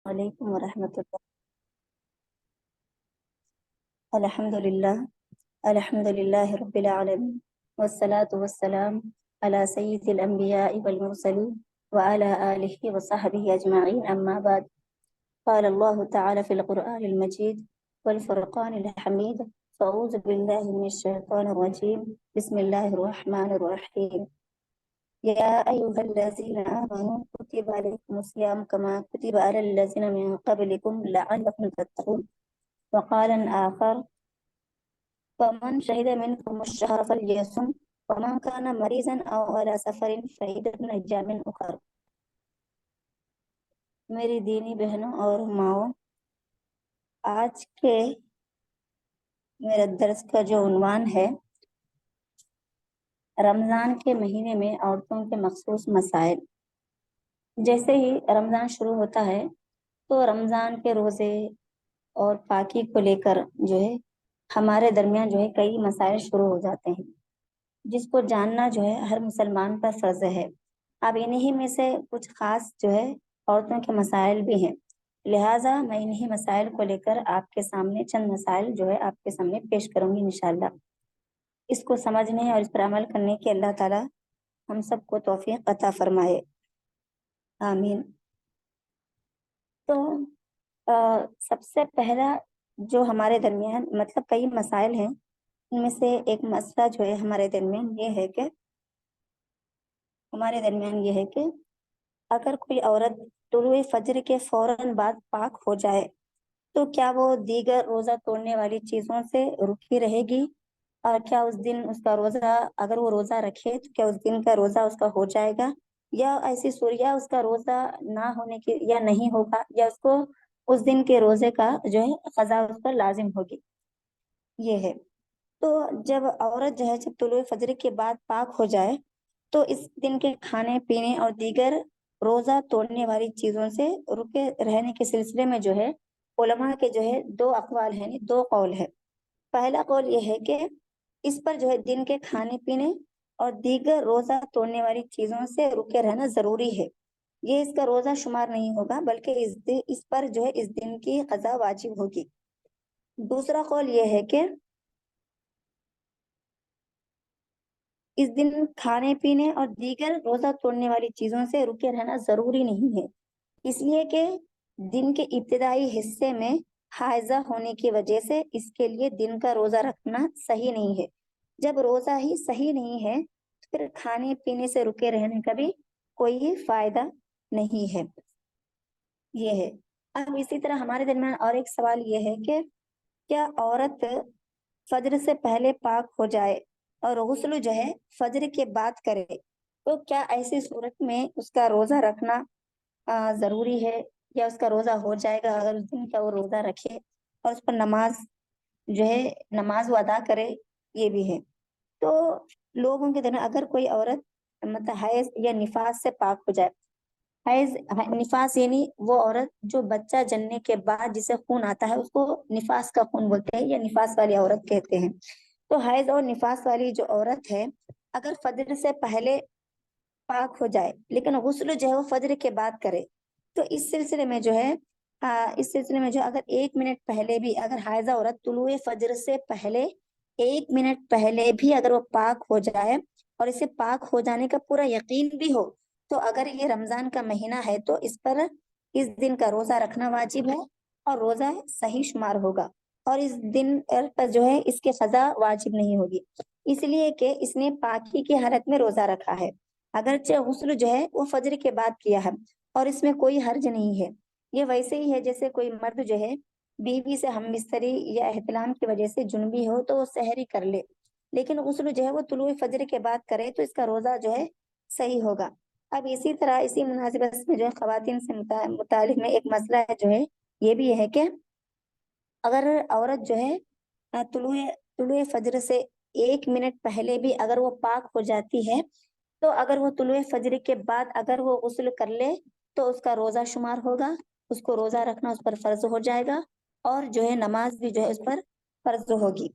علیکم ورحمۃ اللہ۔ الحمد للہ رب العالمین، والصلاة والسلام علی سید الانبیاء والمرسلین وعلی آلہ وصحبہ اجمعین، اما بعد۔ قال اللہ تعالی فی القرآن المجید والفرقان الحمید، فاعوذ باللہ من الشیطان الرجیم، بسم اللہ الرحمن الرحیم۔ یا ایھا الذین آمنوا کتب علیکم الصیام کما کتب علی الذین من قبلکم لعلکم تتقون۔ وقال آخر فمن شهد منكم الشهر فليصم ومن كان مريضا أو على سفر فعدة من أيام أخر۔ میری دینی بہنوں اور ماؤں، آج کے میرے درس کا جو عنوان ہے رمضان کے مہینے میں عورتوں کے مخصوص مسائل۔ جیسے ہی رمضان شروع ہوتا ہے تو رمضان کے روزے اور پاکی کو لے کر جو ہے ہمارے درمیان جو ہے کئی مسائل شروع ہو جاتے ہیں، جس کو جاننا جو ہے ہر مسلمان پر فرض ہے۔ اب انہی میں سے کچھ خاص جو ہے عورتوں کے مسائل بھی ہیں، لہٰذا میں انہی مسائل کو لے کر آپ کے سامنے چند مسائل جو ہے آپ کے سامنے پیش کروں گی انشاءاللہ۔ اس کو سمجھنے اور اس پر عمل کرنے کے اللہ تعالی ہم سب کو توفیق عطا فرمائے، آمین۔ تو سب سے پہلا جو ہمارے درمیان مطلب کئی مسائل ہیں، ان میں سے ایک مسئلہ جو ہے ہمارے درمیان یہ ہے کہ اگر کوئی عورت طلوع فجر کے فوراً بعد پاک ہو جائے تو کیا وہ دیگر روزہ توڑنے والی چیزوں سے رکی رہے گی؟ اور کیا اس دن اس کا روزہ، اگر وہ روزہ رکھے تو کیا اس دن کا روزہ اس کا ہو جائے گا، یا ایسی یا اس کا روزہ نہ ہونے کی یا نہیں ہوگا، یا اس کو اس دن کے روزے کا جو ہے قضا اس پر لازم ہوگی؟ یہ ہے۔ تو جب عورت جو ہے جب طلوع فجر کے بعد پاک ہو جائے تو اس دن کے کھانے پینے اور دیگر روزہ توڑنے والی چیزوں سے رکے رہنے کے سلسلے میں جو ہے علماء کے جو ہے دو اقوال ہیں، دو قول ہے۔ پہلا قول یہ ہے کہ اس پر جو ہے دن کے کھانے پینے اور دیگر روزہ توڑنے والی چیزوں سے رکے رہنا ضروری ہے، یہ اس کا روزہ شمار نہیں ہوگا، بلکہ اس پر جو ہے اس دن کی قضا واجب ہوگی۔ دوسرا قول یہ ہے کہ اس دن کھانے پینے اور دیگر روزہ توڑنے والی چیزوں سے رکے رہنا ضروری نہیں ہے، اس لیے کہ دن کے ابتدائی حصے میں حائضہ ہونے کی وجہ سے اس کے لیے دن کا روزہ رکھنا صحیح نہیں ہے۔ جب روزہ ہی صحیح نہیں ہے تو پھر کھانے پینے سے رکے رہنے کا بھی کوئی فائدہ نہیں ہے، یہ ہے۔ اب اسی طرح ہمارے درمیان اور ایک سوال یہ ہے کہ کیا عورت فجر سے پہلے پاک ہو جائے اور غسل جو ہے فجر کے بعد کرے تو کیا ایسی صورت میں اس کا روزہ رکھنا ضروری ہے، یا اس کا روزہ ہو جائے گا اگر اس دن کا وہ روزہ رکھے اور اس پر نماز جو ہے نماز وہ ادا کرے؟ یہ بھی ہے۔ تو لوگوں کے درمیان اگر کوئی عورت مطلب حیض یا نفاس سے پاک ہو جائے، نفاس یعنی وہ عورت جو بچہ جننے کے بعد جسے خون آتا ہے اس کو نفاس کا خون بولتے ہیں یا نفاس والی عورت کہتے ہیں۔ تو حیض اور نفاس والی جو عورت ہے اگر فجر سے پہلے پاک ہو جائے لیکن غسل جو ہے وہ فجر کے بعد کرے تو اس سلسلے میں جو ہے اگر 1 منٹ پہلے بھی اگر حائضہ عورت طلوع فجر سے پہلے 1 منٹ پہلے بھی اگر وہ پاک ہو جائے اور اسے پاک ہو جانے کا پورا یقین بھی ہو تو اگر یہ رمضان کا مہینہ ہے تو اس پر اس دن کا روزہ رکھنا واجب ہے اور روزہ صحیح شمار ہوگا، اور اس دن پر جو ہے اس کے قضا واجب نہیں ہوگی، اس لیے کہ اس نے پاکی کی حالت میں روزہ رکھا ہے، اگرچہ غسل جو ہے وہ فجر کے بعد کیا ہے اور اس میں کوئی حرج نہیں ہے۔ یہ ویسے ہی ہے جیسے کوئی مرد جو ہے بیوی سے ہم بستری یا احتلام کی وجہ سے جنبی ہو تو وہ سحری کر لے، لیکن غسل جو ہے وہ طلوع فجر کے بعد کرے تو اس کا روزہ جو ہے صحیح ہوگا۔ اب اسی طرح اسی مناسبت میں جو ہے خواتین سے متعلق میں ایک مسئلہ ہے جو ہے یہ بھی ہے کہ اگر عورت جو ہے طلوع فجر سے 1 منٹ پہلے بھی اگر وہ پاک ہو جاتی ہے تو اگر وہ طلوع فجر کے بعد اگر وہ غسل کر لے تو اس کا روزہ شمار ہوگا، اس کو روزہ رکھنا اس پر فرض ہو جائے گا، اور جو ہے نماز بھی جو ہے اس پر فرض ہوگی۔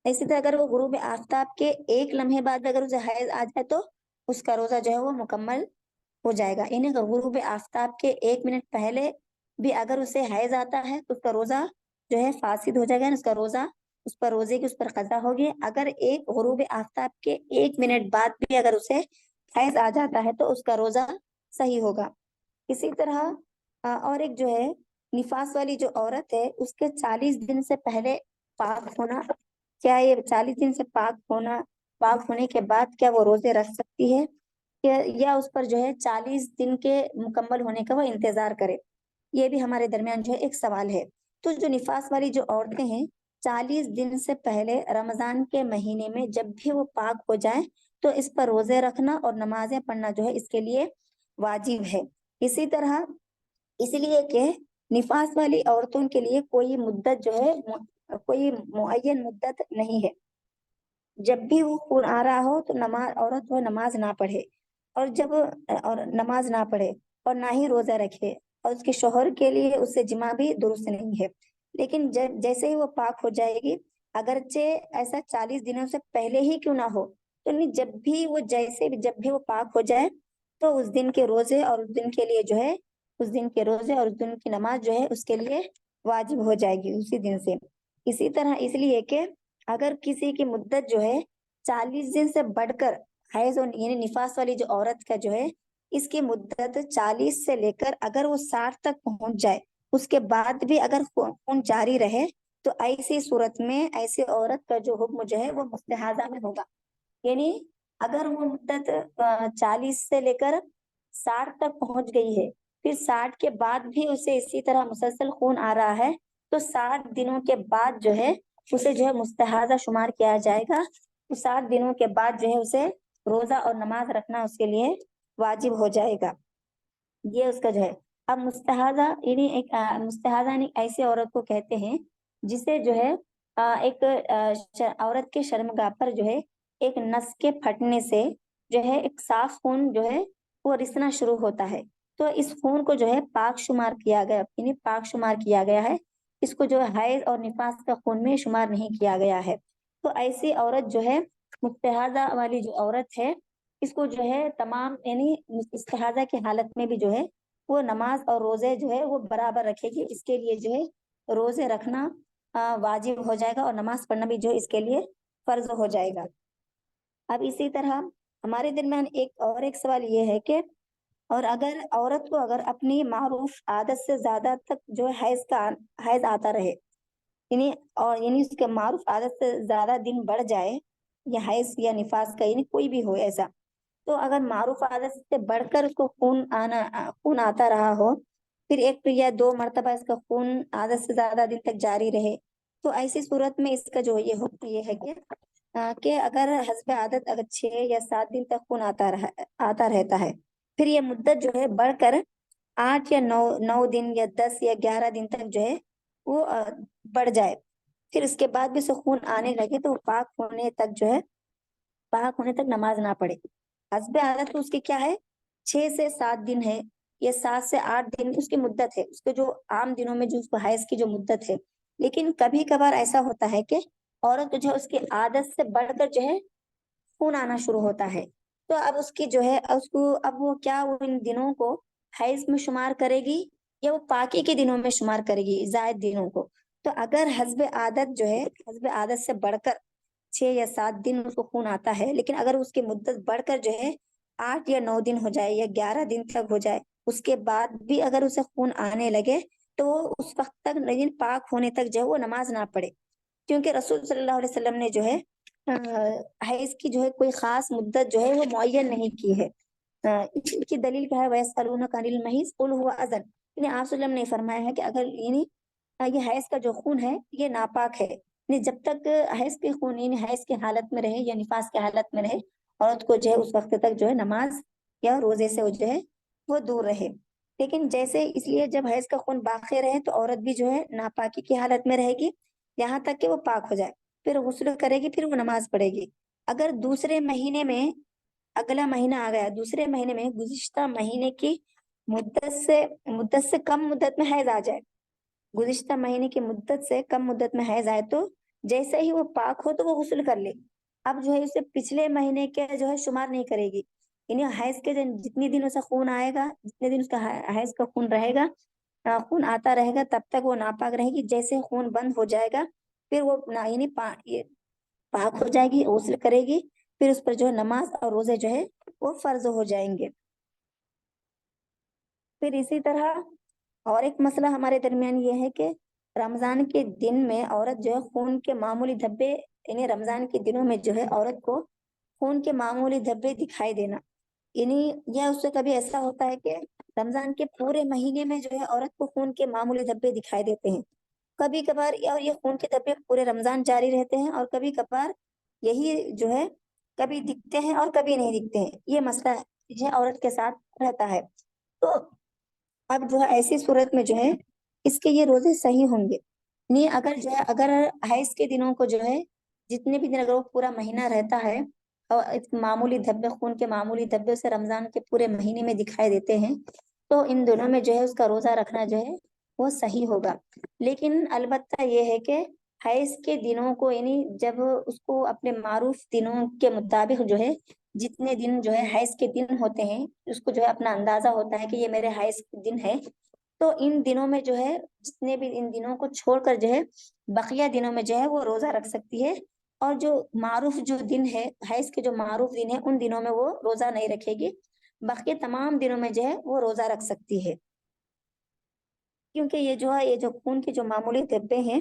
اسی طرح اگر وہ غروب آفتاب کے 1 لمحے بعد اگر اسے حیض آ جائے تو اس کا روزہ جو ہے وہ مکمل ہو جائے گا. یعنی غروب آفتاب کے 1 منٹ پہلے بھی اگر اسے حیض آتا ہے تو اس کا روزہ جو ہے فاسد ہو جائے گا. اس کا روزہ اس پر روزے کی اس پر قضا ہوگی. اگر ایک غروب آفتاب کے 1 منٹ بعد بھی اگر اسے حیض آ جاتا ہے تو اس کا روزہ صحیح ہوگا. اسی طرح اور ایک جو ہے نفاس والی جو عورت ہے اس کے 40 دن سے پہلے پاک ہونا، کیا یہ 40 دن سے پاک ہونے کے بعد کیا وہ روزے رکھ سکتی ہے یا اس پر جو ہے 40 دن کے مکمل ہونے کا وہ انتظار کرے؟ یہ بھی ہمارے درمیان جو ہے ایک سوال ہے. تو جو نفاس والی جو عورتیں ہیں 40 دن سے پہلے رمضان کے مہینے میں جب بھی وہ پاک ہو جائیں تو اس پر روزے رکھنا اور نمازیں پڑھنا جو ہے اس کے لیے واجب ہے. اسی طرح اس لیے کہ نفاس والی عورتوں کے لیے کوئی مدت جو ہے کوئی معین مدت نہیں ہے. جب بھی وہ خون آ رہا ہو تو عورت وہ نماز نہ پڑھے اور نماز نہ پڑھے اور نہ ہی روزہ رکھے، اور اس کے شوہر کے لیے اس سے جماع بھی درست نہیں ہے. لیکن جیسے ہی وہ پاک ہو جائے گی، اگرچہ ایسا 40 دنوں سے پہلے ہی کیوں نہ ہو، تو جب بھی وہ پاک ہو جائے تو اس دن کے روزے اور اس دن کے لیے جو ہے اس دن کے روزے اور اس دن کی نماز جو ہے اس کے لیے واجب ہو جائے گی اسی دن سے. اسی طرح اس لیے کہ اگر کسی کی مدت جو ہے 40 دن سے بڑھ کر حیض یعنی نفاس والی جو عورت کا جو ہے اس کی مدت 40 سے لے کر اگر وہ 60 تک پہنچ جائے، اس کے بعد بھی اگر خون جاری رہے، تو ایسی صورت میں ایسی عورت کا جو حکم جو ہے وہ مستحاضہ میں ہوگا. یعنی اگر وہ مدت 40 سے لے کر 60 تک پہنچ گئی ہے، پھر 60 کے بعد بھی اسے اسی طرح مسلسل خون آ رہا ہے، تو 60 دنوں کے بعد جو ہے اسے جو ہے مستحاضہ شمار کیا جائے گا. تو 60 دنوں کے بعد جو ہے اسے روزہ اور نماز رکھنا اس کے لیے واجب ہو جائے گا. یہ اس کا جو ہے. اب مستحاضہ یعنی ایسی عورت کو کہتے ہیں جسے جو ہے ایک عورت کے شرمگاہ پر جو ہے ایک نس کے پھٹنے سے جو ہے ایک صاف خون جو ہے وہ رسنا شروع ہوتا ہے. تو اس خون کو جو ہے پاک شمار کیا گیا، یعنی پاک شمار کیا گیا ہے. اس کو جو ہے حیض اور نفاس کا خون میں شمار نہیں کیا گیا ہے. تو ایسی عورت جو ہے مستحاضہ والی جو عورت ہے اس کو جو ہے تمام یعنی استحاضہ کی حالت میں بھی جو ہے وہ نماز اور روزے جو ہے وہ برابر رکھے گی. اس کے لیے جو ہے روزے رکھنا واجب ہو جائے گا اور نماز پڑھنا بھی جو اس کے لیے فرض ہو جائے گا. اب اسی طرح ہمارے درمیان ایک سوال یہ ہے کہ اور اگر عورت کو اگر اپنی معروف عادت سے زیادہ تک جو ہے حیض آتا رہے، یعنی اس کے معروف عادت سے زیادہ دن بڑھ جائے، یا حیض یا نفاس کا یعنی کوئی بھی ہو ایسا، تو اگر معروف عادت سے بڑھ کر اس کو خون آتا رہا ہو، پھر 1 یا 2 مرتبہ اس کا خون عادت سے زیادہ دن تک جاری رہے، تو ایسی صورت میں اس کا جو یہ ہے کہ اگر حسب عادت اگر 6 یا 7 دن تک خون آتا رہتا ہے، پھر یہ مدت جو ہے بڑھ کر 8 یا 9 دن یا 10 یا 11 دن تک جو ہے وہ بڑھ جائے، پھر اس کے بعد بھی اسے خون آنے لگے، تو پاک ہونے تک نماز نہ پڑھے. حسب عادت تو اس کی کیا ہے 6 سے 7 دن ہے، یا 7 سے 8 دن اس کی مدت ہے، اس کے جو عام دنوں میں جو اس کو حیض کی جو مدت ہے. لیکن کبھی کبھار ایسا ہوتا ہے کہ عورت جو ہے اس کی عادت سے بڑھ کر جو ہے خون آنا شروع ہوتا ہے، تو اب اس کی جو ہے اب وہ کیا وہ ان دنوں کو حیض میں شمار کرے گی یا وہ پاکی کے دنوں میں شمار کرے گی زائد دنوں کو. تو اگر حسب عادت سے بڑھ کر 6 یا 7 دن اس کو خون آتا ہے، لیکن اگر اس کی مدت بڑھ کر جو ہے 8 یا 9 دن ہو جائے یا 11 دن تک ہو جائے، اس کے بعد بھی اگر اسے خون آنے لگے، تو اس وقت تک لیکن پاک ہونے تک جو ہے وہ نماز نہ پڑھے. کیونکہ رسول صلی اللہ علیہ وسلم نے جو ہے حیض کی جو ہے کوئی خاص مدت جو ہے وہ معین نہیں کی ہے. اس کی دلیل کیا ہے؟ وَيَسْأَلُونَكَ عَنِ الْمَحِيضِ قُلْ هُوَ أَذًى. یعنی آپ صلی اللہ علیہ وسلم نے فرمایا ہے کہ اگر یہ حیض کا جو خون ہے یہ ناپاک ہے، یعنی جب تک حیض کے خون یعنی حیض کی حالت میں رہے یا نفاس کی حالت میں رہے، عورت کو جو ہے اس وقت تک جو ہے نماز یا روزے سے جو ہے وہ دور رہے. لیکن جیسے اس لیے جب حیض کا خون باقی رہے تو عورت بھی جو ہے ناپاکی کی حالت میں رہے گی یہاں تک کہ وہ پاک ہو جائے، پھر غسل کرے گی، پھر وہ نماز پڑھے گی. اگر دوسرے مہینے میں اگلا مہینہ آ گیا، دوسرے مہینے میں گزشتہ مہینے کی مدت سے کم مدت میں حیض آ جائے، گزشتہ مہینے کی مدت سے کم مدت میں حیض آئے، تو جیسے ہی وہ پاک ہو تو وہ غسل کر لے. اب جو ہے اسے پچھلے مہینے کے جو ہے شمار نہیں کرے گی، یعنی حیض کے جتنی دن اسے خون آئے گا، جتنے دن اس کا حیض کا خون رہے گا، خون آتا رہے گا، تب تک وہ ناپاک رہے گی۔ جیسے خون بند ہو جائے گا پھر وہ یعنی یہ پاک ہو جائے گی، غسل کرے گی، پھر اس پر جو ہے نماز اور روزے جو ہے وہ فرض ہو جائیں گے۔ پھر اسی طرح اور ایک مسئلہ ہمارے درمیان یہ ہے کہ رمضان کے دن میں عورت جو ہے خون کے معمولی دھبے، یعنی رمضان کے دنوں میں جو ہے عورت کو خون کے معمولی دھبے دکھائی دینا، یعنی یا اس سے کبھی ایسا ہوتا ہے کہ رمضان کے پورے مہینے میں جو ہے عورت کو خون کے معمولی دھبے دکھائی دیتے ہیں کبھی کبھار، اور یہ خون کے دھبے پورے رمضان جاری رہتے ہیں، اور کبھی کبھار یہی جو ہے کبھی دکھتے ہیں اور کبھی نہیں دکھتے ہیں۔ یہ مسئلہ جو ہے عورت کے ساتھ رہتا ہے۔ تو اب جو ہے ایسی صورت میں جو ہے اس کے یہ روزے صحیح ہوں گے نہیں، اگر جو ہے اگر حیض کے دنوں کو جو ہے جتنے بھی دن اگر وہ پورا مہینہ رہتا ہے اور معمولی دھبے، خون کے معمولی دھبے اسے رمضان کے پورے مہینے میں دکھائی دیتے ہیں، تو ان دنوں میں جو ہے اس کا روزہ رکھنا جو ہے وہ صحیح ہوگا۔ لیکن البتہ یہ ہے کہ حیض کے دنوں کو، یعنی جب اس کو اپنے معروف دنوں کے مطابق جو ہے جتنے دن جو ہے حیض کے دن ہوتے ہیں، اس کو جو ہے اپنا اندازہ ہوتا ہے کہ یہ میرے حیض کے دن ہے، تو ان دنوں میں جو ہے جتنے بھی ان دنوں کو چھوڑ کر جو ہے بقیہ دنوں میں جو ہے وہ روزہ رکھ سکتی ہے، اور جو معروف جو دن ہے حیض کے جو معروف دن ہے ان دنوں میں وہ روزہ نہیں رکھے گی، باقی تمام دنوں میں جو ہے وہ روزہ رکھ سکتی ہے۔ کیونکہ یہ جو ہے یہ جو خون کے جو معمولی دھبے ہیں،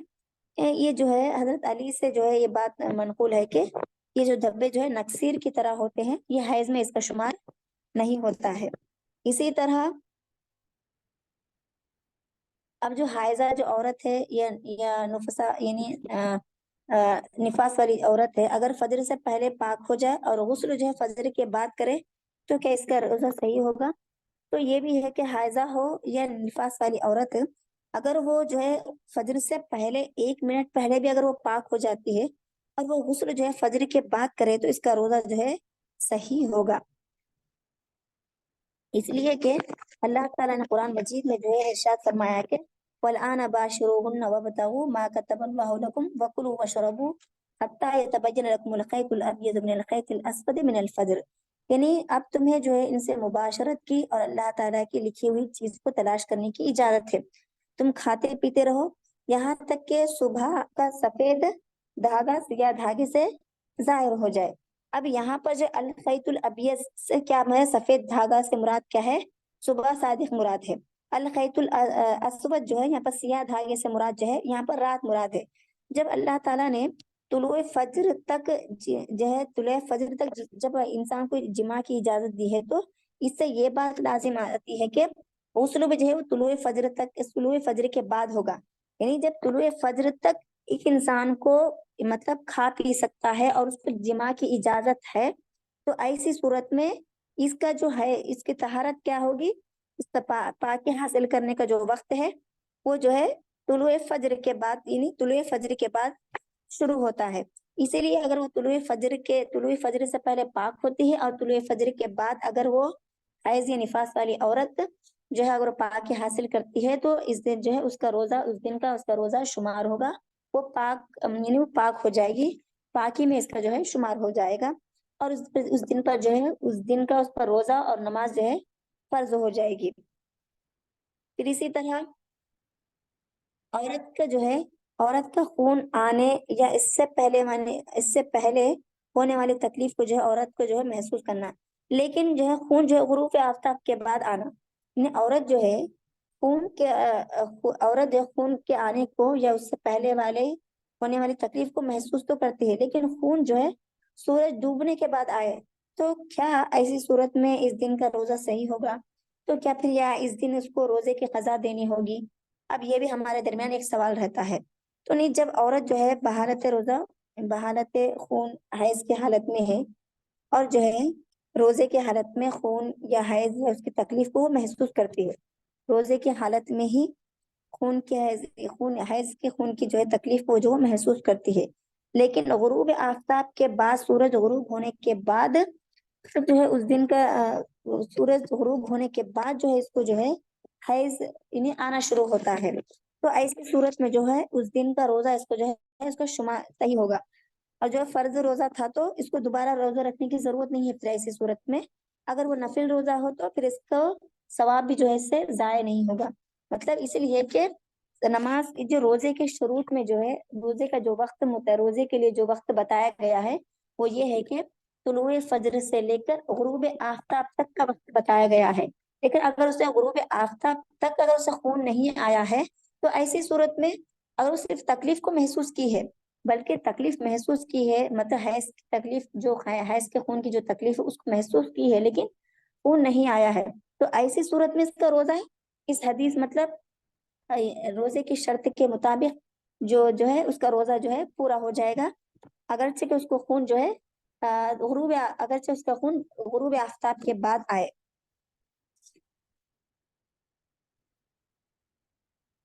یہ جو ہے حضرت علی سے جو ہے یہ بات منقول ہے کہ یہ جو دھبے جو ہے نکسیر کی طرح ہوتے ہیں، یہ حیض میں اس کا شمار نہیں ہوتا ہے۔ اسی طرح اب جو حائضہ جو عورت ہے یا نفسا یعنی نفاس والی عورت ہے، اگر فجر سے پہلے پاک ہو جائے اور غسل جو ہے فجر کے بعد کرے تو کیا اس کا روزہ صحیح ہوگا؟ تو یہ بھی ہے کہ حائضہ ہو یا نفاس والی عورت، اگر وہ جو ہے فجر سے پہلے 1 منٹ پہلے بھی اگر وہ پاک ہو جاتی ہے اور وہ غسل جو ہے فجر کے بعد کرے تو اس کا روزہ جو ہے صحیح ہوگا۔ اس لیے کہ اللہ تعالیٰ نے قرآن مجید میں جو ہے ارشاد فرمایا کہ وَالْآنَ بَاشِرُوهُنَّ وَابْتَغُوا مَا كَتَبَ اللَّهُ لَكُمْ وَكُلُوا وَاشْرَبُوا حَتَّى يَتَبَيَّنَ لَكُمُ الْخَيْطُ الْأَبْيَضُ مِنَ الْخَيْطِ الْأَسْوَدِ مِنَ الْفَجْرِ، یعنی اب تمہیں جو ہے ان سے مباشرت کی اور اللہ تعالیٰ کی لکھی ہوئی چیز کو تلاش کرنے کی اجازت ہے۔ تم کھاتے پیتے رہو یہاں تک کہ صبح کا سفید دھاگا سیاہ دھاگے سے ظاہر ہو جائے۔ اب یہاں پر جو الخیط الابیض سے کیا ہے، سفید دھاگا سے مراد کیا ہے؟ صبح صادق مراد ہے۔ الخیط الاسود جو ہے یہاں پر سیاہ دھاگے سے مراد جو ہے یہاں پر رات مراد ہے۔ جب اللہ تعالیٰ نے طلوع فجر تک جو ہے طلوع فجر تک جب انسان کو جماع کی اجازت دی ہے، تو اس سے یہ بات لازم آتی ہے کہ غسل بھی جو ہے وہ طلوع فجر تک، طلوع فجر کے بعد ہوگا، یعنی جب طلوع فجر تک ایک انسان کو مطلب کھا پی سکتا ہے اور اس کو جماع کی اجازت ہے، تو ایسی صورت میں اس کا جو ہے اس کی طہارت کیا ہوگی؟ اس پاکی حاصل کرنے کا جو وقت ہے وہ جو ہے طلوع فجر کے بعد، یعنی طلوع فجر کے بعد شروع ہوتا ہے۔ اسی لیے اگر وہ طلوع فجر سے پہلے پاک ہوتی ہے اور طلوع فجر کے بعد اگر وہ حیض یا نفاس والی عورت جو ہے اگر پاکی حاصل کرتی ہے تو اس دن جو ہے اس کا روزہ، اس دن کا اس کا روزہ شمار ہوگا، وہ پاک یعنی وہ پاک ہو جائے گی، پاکی میں اس کا جو ہے شمار ہو جائے گا، اور اس دن پر جو ہے اس دن کا اس پر روزہ اور نماز جو ہے فرض ہو جائے گی۔ پھر اسی طرح عورت کا جو ہے عورت کا خون آنے یا اس سے پہلے ہونے والی تکلیف کو جو ہے عورت کو جو ہے محسوس کرنا، لیکن جو ہے خون جو ہے غروب آفتاب کے بعد آنا، یعنی عورت جو ہے عورت جو ہے خون کے آنے کو یا اس سے پہلے والے ہونے والی تکلیف کو محسوس تو کرتی ہے، لیکن خون جو ہے سورج ڈوبنے کے بعد آئے تو کیا ایسی صورت میں اس دن کا روزہ صحیح ہوگا؟ تو کیا پھر یا اس دن اس کو روزے کی قضا دینی ہوگی؟ اب یہ بھی ہمارے درمیان ایک سوال رہتا ہے۔ تو نہیں، جب عورت جو ہے بحالت روزہ، بحالت خون حیض کی حالت میں ہے اور جو ہے روزے کی حالت میں خون یا حیض یا اس کی تکلیف کو وہ محسوس کرتی ہے، روزے کی حالت میں ہی حیض کے خون کی جو ہے تکلیف کو جو محسوس کرتی ہے، لیکن غروب آفتاب کے بعد، سورج غروب ہونے کے بعد جو ہے اس دن کا سورج غروب ہونے کے بعد جو ہے اس کو جو ہے حیض انہیں آنا شروع ہوتا ہے، تو ایسی صورت میں جو ہے اس دن کا روزہ اس کو جو ہے اس کا شمار صحیح ہوگا، اور جو فرض روزہ تھا تو اس کو دوبارہ روزہ رکھنے کی ضرورت نہیں ہے پھر ایسی صورت میں، اگر وہ نفل روزہ ہو تو پھر اس کو ثواب بھی جو ہے اس سے ضائع نہیں ہوگا۔ مطلب اس لیے کہ نماز جو روزے کے شروع میں جو ہے، روزے کا جو وقت ہوتا ہے، روزے کے لیے جو وقت بتایا گیا ہے وہ یہ ہے کہ طلوع فجر سے لے کر غروب آفتاب تک کا وقت بتایا گیا ہے۔ لیکن اگر اسے غروب آفتاب تک اگر اسے خون نہیں آیا ہے تو ایسی صورت میں اگر اس صرف تکلیف کو محسوس کی ہے، بلکہ تکلیف محسوس کی ہے، مطلب حیض کی تکلیف، جو حیض کے خون کی جو تکلیف ہے اس کو محسوس کی ہے لیکن خون نہیں آیا ہے، تو ایسی صورت میں اس کا روزہ ہے، اس حدیث مطلب روزے کی شرط کے مطابق جو ہے اس کا روزہ جو ہے پورا ہو جائے گا، اگرچہ کہ اس کو خون جو ہے اگرچہ اس کا خون غروب آفتاب کے بعد آئے۔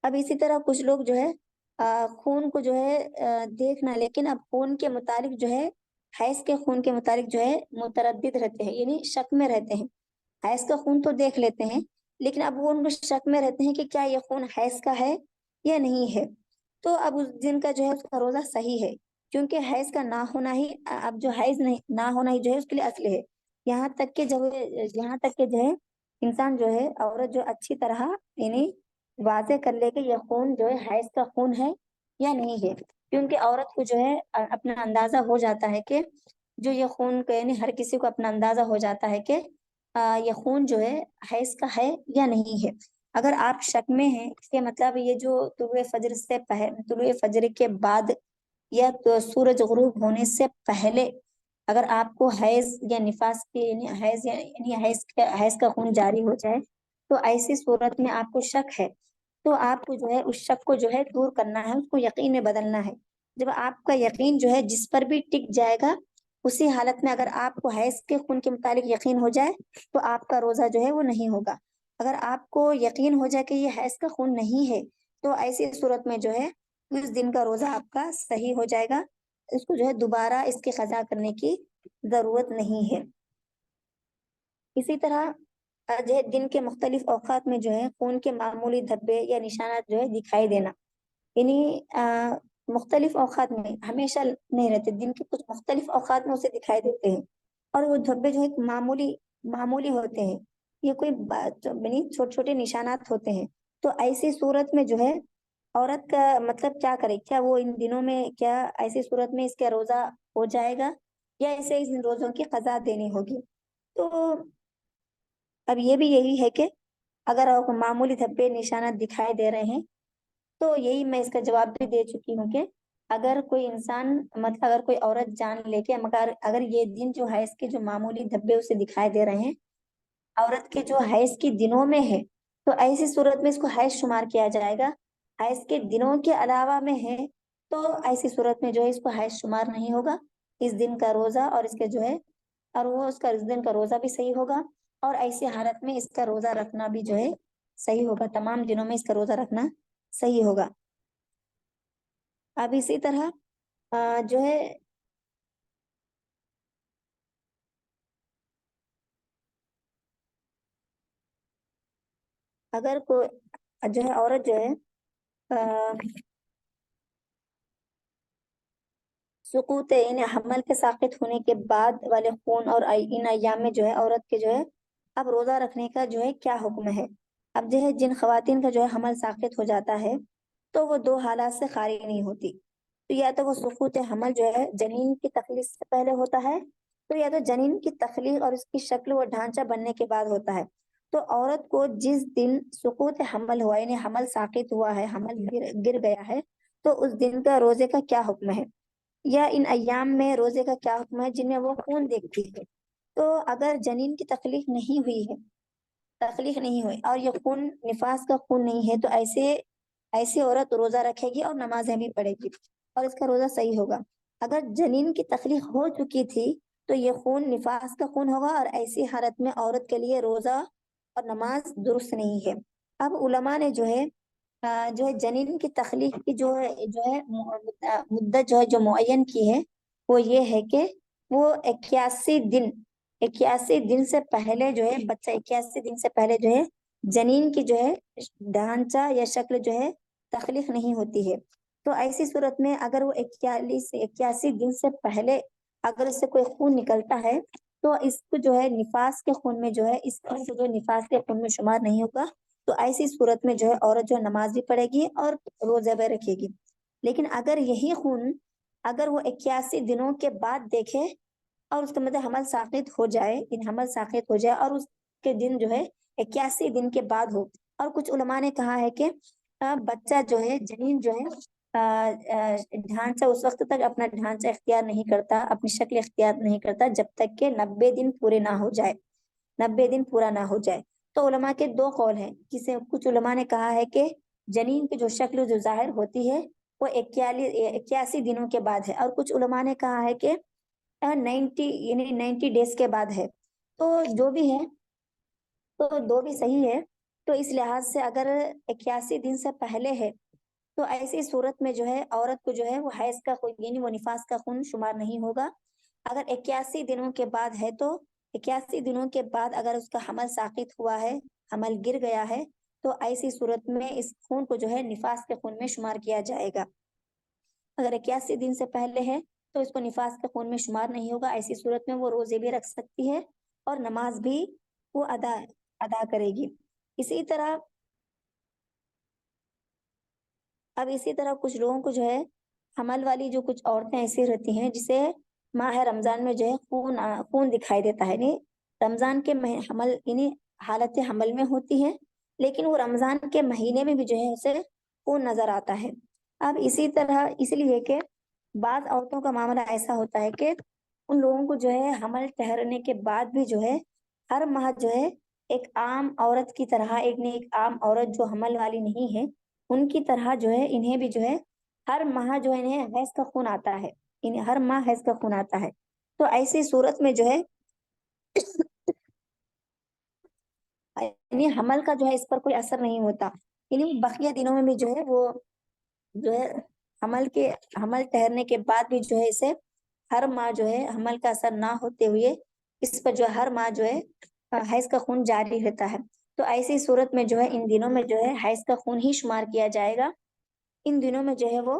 اب اسی طرح کچھ لوگ جو ہے خون کو جو ہے دیکھنا، لیکن اب خون کے متعلق جو ہے، حیض کے خون کے متعلق جو ہے متردد رہتے ہیں، یعنی شک میں رہتے ہیں۔ حیض کا خون تو دیکھ لیتے ہیں لیکن اب وہ ان کو شک میں رہتے ہیں کہ کیا یہ خون حیض کا ہے یا نہیں ہے، تو اب اس دن کا جو ہے اس کا روزہ صحیح ہے، کیونکہ حیض کا نہ ہونا ہی، اب جو حیض نہیں نہ ہونا ہی جو ہے اس کے لیے اصل ہے۔ یہاں تک کہ جو ہے انسان جو ہے، عورت جو اچھی طرح یعنی واضح کر لے کہ یہ خون جو ہے حیض کا خون ہے یا نہیں ہے، کیونکہ عورت کو جو ہے اپنا اندازہ ہو جاتا ہے کہ جو یہ خون کا، یعنی ہر کسی کو اپنا اندازہ ہو جاتا ہے کہ یہ خون جو ہے حیض کا ہے یا نہیں ہے۔ اگر آپ شک میں ہیں کہ مطلب یہ جو طلوع فجر کے بعد یا تو سورج غروب ہونے سے پہلے اگر آپ کو حیض یا نفاس کے یعنی حیض کا خون جاری ہو جائے، تو ایسی صورت میں آپ کو شک ہے تو آپ کو جو ہے اس شک کو جو ہے دور کرنا ہے، اس کو یقین میں بدلنا ہے۔ جب آپ کا یقین جو ہے جس پر بھی ٹک جائے گا، اسی حالت میں اگر آپ کو حیض کے خون کے متعلق یقین ہو جائے تو آپ کا روزہ جو ہے وہ نہیں ہوگا۔ اگر آپ کو یقین ہو جائے کہ یہ حیض کا خون نہیں ہے تو ایسی صورت میں جو ہے اس دن کا روزہ آپ کا صحیح ہو جائے گا، اس کو جو ہے دوبارہ اس کی قضا کرنے کی ضرورت نہیں ہے۔ اسی طرح جو ہے دن کے مختلف اوقات میں جو ہے خون کے معمولی دھبے یا نشانات جو ہے دکھائی دینا، یعنی مختلف اوقات میں ہمیشہ نہیں رہتے، دن کے کچھ مختلف اوقات میں اسے دکھائی دیتے ہیں، اور وہ دھبے جو ہے معمولی ہوتے ہیں، یہ کوئی یعنی چھوٹے چھوٹے نشانات ہوتے ہیں۔ تو ایسی صورت میں جو ہے عورت کا مطلب کیا کرے، کیا وہ ان دنوں میں، کیا ایسی صورت میں اس کا روزہ ہو جائے گا یا اسے اس روزوں کی قضا دینی ہوگی؟ تو اب یہ بھی یہی ہے کہ اگر آپ کو معمولی دھبے نشانات دکھائی دے رہے ہیں تو یہی میں اس کا جواب بھی دے چکی ہوں کہ اگر کوئی انسان مطلب اگر کوئی عورت جان لے کے مگر اگر یہ دن جو ہے اس کے جو معمولی دھبے اسے دکھائی دے رہے ہیں عورت کے جو حیض کی دنوں میں ہے، تو ایسی صورت میں اس کو حیض شمار کیا جائے گا۔ حیض کے دنوں کے علاوہ میں ہے تو ایسی صورت میں جو ہے اس کو حیض شمار نہیں ہوگا، اس دن کا روزہ اور اس کے جو ہے اور وہ اس کا اس دن کا روزہ بھی صحیح ہوگا، اور ایسی حالت میں اس کا روزہ رکھنا بھی جو ہے صحیح ہوگا، تمام دنوں میں اس کا روزہ رکھنا صحیح ہوگا۔ اب اسی طرح جو ہے اگر کوئی جو ہے عورت جو ہے سقوط یعنی حمل کے ساقط ہونے کے بعد والے خون اور ان ایام میں جو ہے عورت کے جو ہے اب روزہ رکھنے کا جو ہے کیا حکم ہے؟ اب جو ہے جن خواتین کا جو ہے حمل ساقط ہو جاتا ہے تو وہ دو حالات سے خالی نہیں ہوتی، تو یا تو وہ سقوط حمل جو ہے جنین کی تخلیق سے پہلے ہوتا ہے، تو یا تو جنین کی تخلیق اور اس کی شکل و ڈھانچہ بننے کے بعد ہوتا ہے۔ تو عورت کو جس دن سقوط حمل ہوا یعنی حمل ساقط ہوا ہے، حمل گر گیا ہے، تو اس دن کا روزے کا کیا حکم ہے، یا ان ایام میں روزے کا کیا حکم ہے جن میں وہ خون دیکھتی ہے؟ تو اگر جنین کی تخلیق نہیں ہوئی اور یہ خون نفاس کا خون نہیں ہے تو ایسی عورت روزہ رکھے گی اور نمازیں بھی پڑھے گی اور اس کا روزہ صحیح ہوگا۔ اگر جنین کی تخلیق ہو چکی تھی تو یہ خون نفاس کا خون ہوگا اور ایسی حالت میں عورت کے لیے روزہ اور نماز درست نہیں ہے۔ اب علماء نے جو ہے جنین کی تخلیق کی جو ہے مدت جو ہے جو معین کی ہے وہ یہ ہے کہ وہ 81 دن سے پہلے جو ہے بچہ 81 دن سے پہلے جو ہے جنین کی جو ہے ڈھانچہ یا شکل جو ہے تخلیق نہیں ہوتی ہے، تو ایسی صورت میں اگر وہ 81 دن سے پہلے اگر اس سے کوئی خون نکلتا ہے تو اس کو جو ہے نفاس کے خون میں جو ہے اس طرح سے جو نفاس کے خون میں شمار نہیں ہوگا، تو ایسی صورت میں جو ہے عورت جو نماز بھی پڑھے گی اور روزہ بھی رکھے گی۔ لیکن اگر یہی خون اگر وہ 81 دنوں کے بعد دیکھے اور اس کا مطلب حمل ساقط ہو جائے، حمل ساقط ہو جائے اور اس کے دن جو ہے 81 دن کے بعد ہو، اور کچھ علماء نے کہا ہے کہ بچہ جو ہے جنین جو ہے ڈھانچہ اس وقت تک اپنا ڈھانچہ اختیار نہیں کرتا، اپنی شکل اختیار نہیں کرتا جب تک کہ 90 دن پورے نہ ہو جائے، 90 دن پورا نہ ہو جائے۔ تو علماء کے دو قول ہیں، جسے کچھ علماء نے کہا ہے کہ جنین کی جو شکل جو ظاہر ہوتی ہے وہ 81 دنوں کے بعد ہے، اور کچھ علماء نے کہا ہے کہ 90 ڈیز کے بعد ہے۔ تو جو بھی ہے تو دو بھی صحیح ہے۔ تو اس لحاظ سے اگر 81 دن سے پہلے ہے تو ایسی صورت میں جو ہے عورت کو جو ہے وہ حیض کا خون یعنی وہ نفاس کا خون شمار نہیں ہوگا۔ اگر 81 دنوں کے بعد ہے تو 81 دنوں کے بعد اگر اس کا حمل ساقط ہوا ہے، حمل گر گیا ہے، تو ایسی صورت میں اس خون کو جو ہے نفاس کے خون میں شمار کیا جائے گا۔ اگر 81 دن سے پہلے ہے تو اس کو نفاس کے خون میں شمار نہیں ہوگا، ایسی صورت میں وہ روزے بھی رکھ سکتی ہے اور نماز بھی وہ ادا کرے گی۔ اسی طرح کچھ لوگوں کو جو ہے حمل والی جو کچھ عورتیں ایسی رہتی ہیں جسے ماہ رمضان میں جو ہے خون دکھائی دیتا ہے، یعنی رمضان کے حمل یعنی حالت حمل میں ہوتی ہے، لیکن وہ رمضان کے مہینے میں بھی جو ہے اسے خون نظر آتا ہے۔ اب اسی طرح اس لیے کہ بعض عورتوں کا معاملہ ایسا ہوتا ہے کہ ان لوگوں کو جو ہے حمل ٹھہرنے کے بعد بھی جو ہے ہر ماہ جو ہے ایک عام عورت کی طرح ایک عام عورت جو حمل والی نہیں ہے ان کی طرح جو ہے انہیں بھی جو ہے ہر ماہ جو ہے انہیں حیض کا خون آتا ہے، انہیں ہر ماہ حیض کا خون آتا ہے۔ تو ایسی صورت میں جو ہے یعنی حمل کا جو ہے اس پر کوئی اثر نہیں ہوتا، یعنی بقیہ دنوں میں بھی جو ہے وہ جو ہے حمل ٹھہرنے کے بعد بھی جو ہے اسے ہر ماہ جو ہے حمل کا اثر نہ ہوتے ہوئے اس پر جو ہر ماہ جو ہے حیض کا خون جاری رہتا ہے۔ تو ایسی صورت میں جو ہے ان دنوں میں جو ہے حیض کا خون ہی شمار کیا جائے گا، ان دنوں میں جو ہے وہ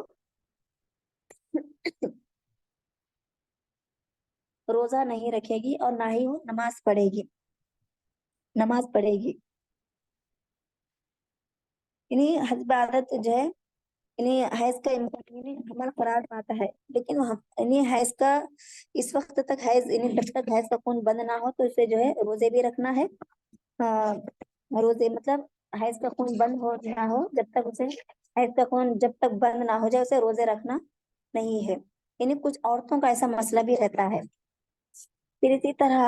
روزہ نہیں رکھے گی اور نہ ہی وہ نماز پڑھے گی، یعنی حسب عادت جو ہے یعنی حیض کا یعنی حمل قرار پاتا ہے، لیکن یعنی حیض کا اس وقت تک حیض یعنی جب تک حیض کا خون بند نہ ہو تو اسے جو ہے روزے بھی رکھنا ہے۔ روزے مطلب حیض کا خون بند نہ ہو جب تک اسے حیض کا خون جب تک بند نہ ہو جائے اسے روزے رکھنا نہیں ہے، یعنی کچھ عورتوں کا ایسا مسئلہ بھی رہتا ہے۔ پھر اسی طرح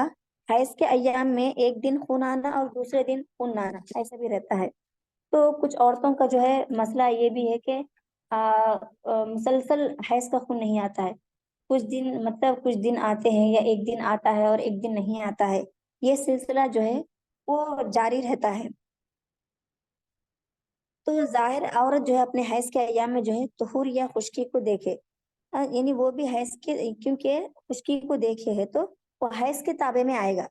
حیض کے ایام میں ایک دن خون آنا اور دوسرے دن خون نہ آنا ایسا بھی رہتا ہے۔ تو کچھ عورتوں کا جو ہے مسئلہ یہ بھی ہے کہ مسلسل حیض کا خون نہیں آتا ہے، کچھ دن آتے ہیں یا ایک دن آتا ہے اور ایک دن نہیں آتا ہے، یہ سلسلہ جو ہے وہ جاری رہتا ہے۔ تو ظاہر عورت جو ہے اپنے حیض کے ایام میں جو ہے طہور یا خشکی کو دیکھے، یعنی وہ بھی حیض کے کیونکہ خشکی کو دیکھے ہے تو وہ حیض کے تابع میں آئے گا۔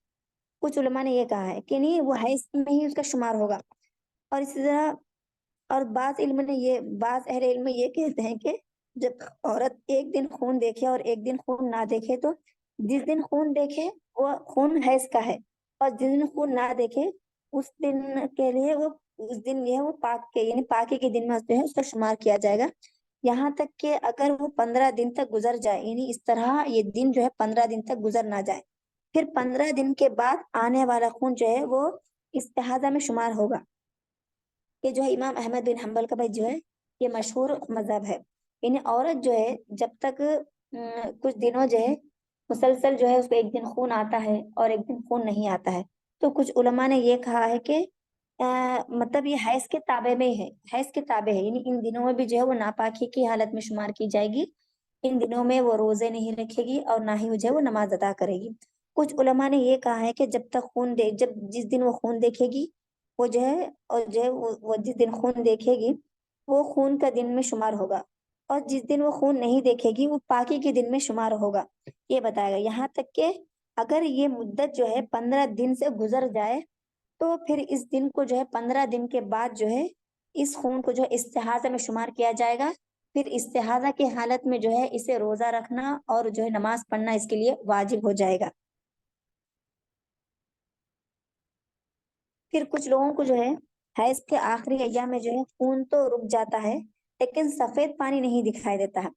کچھ علماء نے یہ کہا ہے کہ نہیں وہ حیض میں ہی اس کا شمار ہوگا، اور اسی طرح اور بعض اہل علم یہ کہتے ہیں کہ جب عورت ایک دن خون دیکھے اور ایک دن خون نہ دیکھے تو جس دن خون دیکھے وہ خون حیض کا ہے، اور جس دن خون نہ دیکھے اس دن کے لیے اس دن یہ وہ پاک کے یعنی پاکی کے دن میں جو ہے اس کا شمار کیا جائے گا، یہاں تک کہ اگر وہ 15 دن تک گزر جائے، یعنی اس طرح یہ دن جو ہے 15 دن تک گزر نہ جائے، پھر 15 دن کے بعد آنے والا خون جو ہے وہ استحاضہ میں شمار ہوگا۔ یہ جو ہے امام احمد بن حنبل کا بھائی جو ہے یہ مشہور مذہب ہے، یعنی عورت جو ہے جب تک کچھ دنوں جو ہے مسلسل جو ہے اس کو ایک دن خون آتا ہے اور ایک دن خون نہیں آتا ہے، تو کچھ علماء نے یہ کہا ہے کہ مطلب یہ حیض کے تابع میں ہے، حیض کے تابع ہے، یعنی ان دنوں میں بھی جو ہے وہ ناپاکی کی حالت میں شمار کی جائے گی، ان دنوں میں وہ روزے نہیں رکھے گی اور نہ ہی وہ جو ہے وہ نماز ادا کرے گی۔ کچھ علماء نے یہ کہا ہے کہ جب تک جب جس دن وہ خون دیکھے گی وہ جو ہے اور جو ہے وہ جس دن خون دیکھے گی وہ خون کا دن میں شمار ہوگا، اور جس دن وہ خون نہیں دیکھے گی وہ پاکی کے دن میں شمار ہوگا، یہ بتائے گا۔ یہاں تک کہ اگر یہ مدت جو ہے 15 دن سے گزر جائے تو پھر اس دن کو جو ہے 15 دن کے بعد جو ہے اس خون کو جو ہے استحاضہ میں شمار کیا جائے گا، پھر استحاضہ کی حالت میں جو ہے اسے روزہ رکھنا اور جو ہے نماز پڑھنا اس کے لیے واجب ہو جائے گا۔ پھر کچھ لوگوں کو جو ہے حیض کے آخری ایام میں جو ہے خون تو رک جاتا ہے لیکن سفید پانی نہیں دکھائی دیتا ہے،